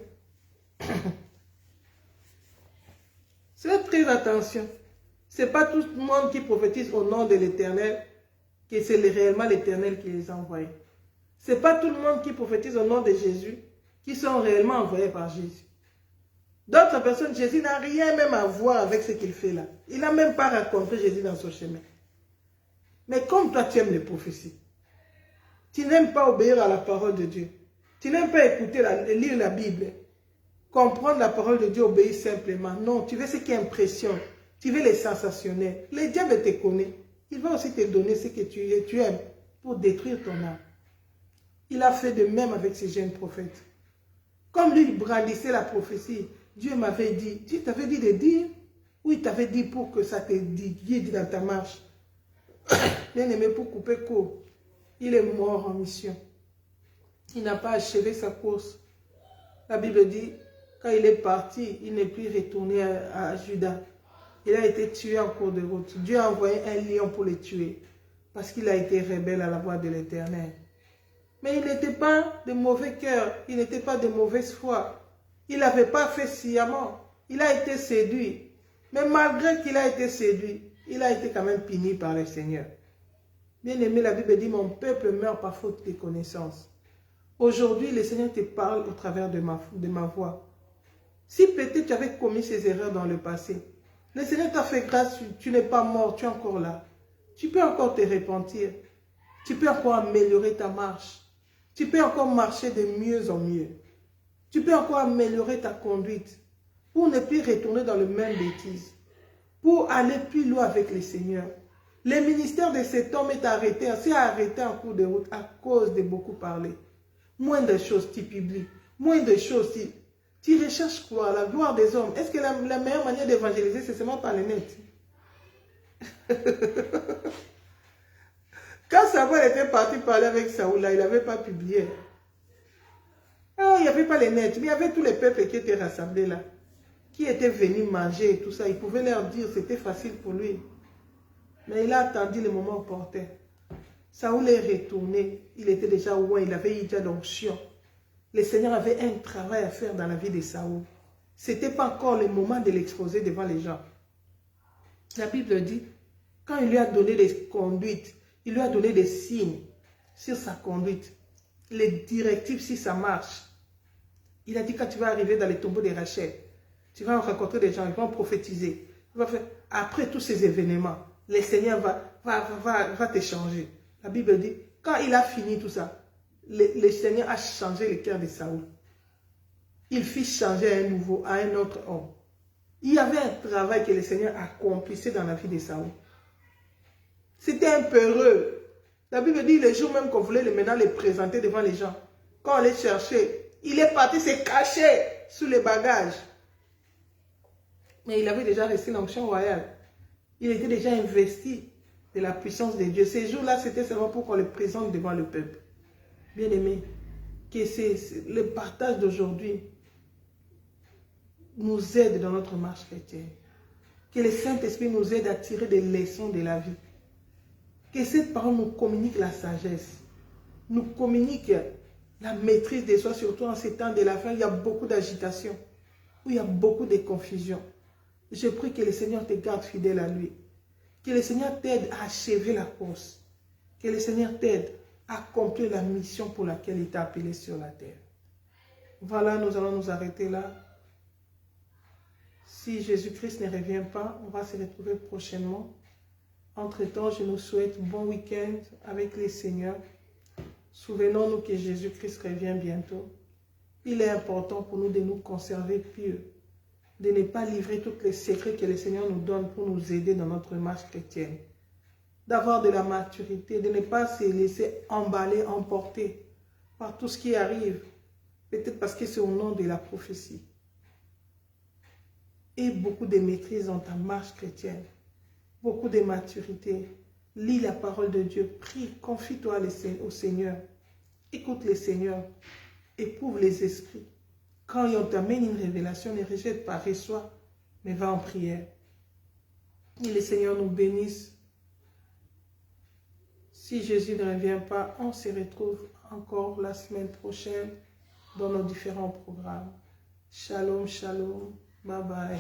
Faites très attention. Ce n'est pas tout le monde qui prophétise au nom de l'Éternel que c'est réellement l'Éternel qui les a envoyés. Ce n'est pas tout le monde qui prophétise au nom de Jésus qui sont réellement envoyés par Jésus. D'autres personnes, Jésus n'a rien même à voir avec ce qu'il fait là. Il n'a même pas rencontré Jésus dans son chemin. Mais comme toi tu aimes les prophéties, tu n'aimes pas obéir à la parole de Dieu, tu n'aimes pas écouter, lire la Bible, comprendre la parole de Dieu, obéir simplement. Non, tu veux ce qui impressionne, tu veux les sensationnels. Le diable te connaît, il va aussi te donner ce que tu aimes pour détruire ton âme. Il a fait de même avec ces jeunes prophètes. Comme lui, il brandissait la prophétie, Dieu m'avait dit, Dieu t'avait dit de dire, ou il t'avait dit pour que ça te guide dans ta marche. Bien aimé, pour couper court, il est mort en mission. Il n'a pas achevé sa course. La Bible dit, quand il est parti, il n'est plus retourné à Juda. Il a été tué en cours de route. Dieu a envoyé un lion pour le tuer, parce qu'il a été rebelle à la voix de l'Éternel. Mais il n'était pas de mauvais cœur, il n'était pas de mauvaise foi. Il n'avait pas fait sciemment. Il a été séduit. Mais malgré qu'il a été séduit, il a été quand même puni par le Seigneur. Bien aimé, la Bible dit, mon peuple meurt par faute de connaissance. Aujourd'hui, le Seigneur te parle au travers de ma voix. Si peut-être tu avais commis ces erreurs dans le passé, le Seigneur t'a fait grâce, tu n'es pas mort, tu es encore là. Tu peux encore te repentir. Tu peux encore améliorer ta marche. Tu peux encore marcher de mieux en mieux. Tu peux encore améliorer ta conduite pour ne plus retourner dans le même bêtise, pour aller plus loin avec le Seigneur. Le ministère de cet homme est arrêté, c'est arrêté en cours de route à cause de beaucoup parler. Moins de choses tu publies, moins de choses tu recherches quoi? La gloire des hommes. Est-ce que la meilleure manière d'évangéliser, c'est seulement par le net? Quand Samuel était parti parler avec Saoul, là, il n'avait pas publié. Oh, il n'y avait pas les nets, mais il y avait tous les peuples qui étaient rassemblés là, qui étaient venus manger et tout ça. Il pouvait leur dire, c'était facile pour lui. Mais il a attendu le moment opportun. Saoul est retourné, il était déjà loin, il avait eu déjà l'onction. Le Seigneur avait un travail à faire dans la vie de Saoul. Ce n'était pas encore le moment de l'exposer devant les gens. La Bible dit, quand il lui a donné des conduites, il lui a donné des signes sur sa conduite, les directives si ça marche. Il a dit, quand tu vas arriver dans les tombeaux de Rachel, tu vas rencontrer des gens, ils vont prophétiser. Après tous ces événements, le Seigneur va te changer. La Bible dit, quand il a fini tout ça, le Seigneur a changé le cœur de Saoul. Il fit changer à un autre homme. Il y avait un travail que le Seigneur accomplissait dans la vie de Saoul. C'était un peureux. La Bible dit le jour même qu'on voulait maintenant le présenter devant les gens. Quand on les cherchait, il est parti se cacher sous les bagages. Mais il avait déjà reçu l'onction royale. Il était déjà investi de la puissance de Dieu. Ces jours-là, c'était seulement pour qu'on le présente devant le peuple. Bien-aimé, que le partage d'aujourd'hui nous aide dans notre marche chrétienne. Que le Saint-Esprit nous aide à tirer des leçons de la vie. Que cette parole nous communique la sagesse, nous communique la maîtrise de soi, surtout en ces temps de la fin, il y a beaucoup d'agitation, où il y a beaucoup de confusion. Je prie que le Seigneur te garde fidèle à lui, que le Seigneur t'aide à achever la course, que le Seigneur t'aide à accomplir la mission pour laquelle il t'a appelé sur la terre. Voilà, nous allons nous arrêter là. Si Jésus-Christ ne revient pas, on va se retrouver prochainement. Entre-temps, je nous souhaite bon week-end avec les Seigneurs. Souvenons-nous que Jésus-Christ revient bientôt. Il est important pour nous de nous conserver pieux, de ne pas livrer tous les secrets que le Seigneur nous donne pour nous aider dans notre marche chrétienne. D'avoir de la maturité, de ne pas se laisser emballer, emporter par tout ce qui arrive. Peut-être parce que c'est au nom de la prophétie. Et beaucoup de maîtrise dans ta marche chrétienne. Beaucoup de maturité. Lis la parole de Dieu. Prie, confie-toi au Seigneur. Écoute le Seigneur. Éprouve les esprits. Quand on t'amène une révélation, ne rejette pas, reçois, mais va en prière. Et le Seigneur nous bénisse. Si Jésus ne revient pas, on se retrouve encore la semaine prochaine dans nos différents programmes. Shalom, shalom. Bye bye.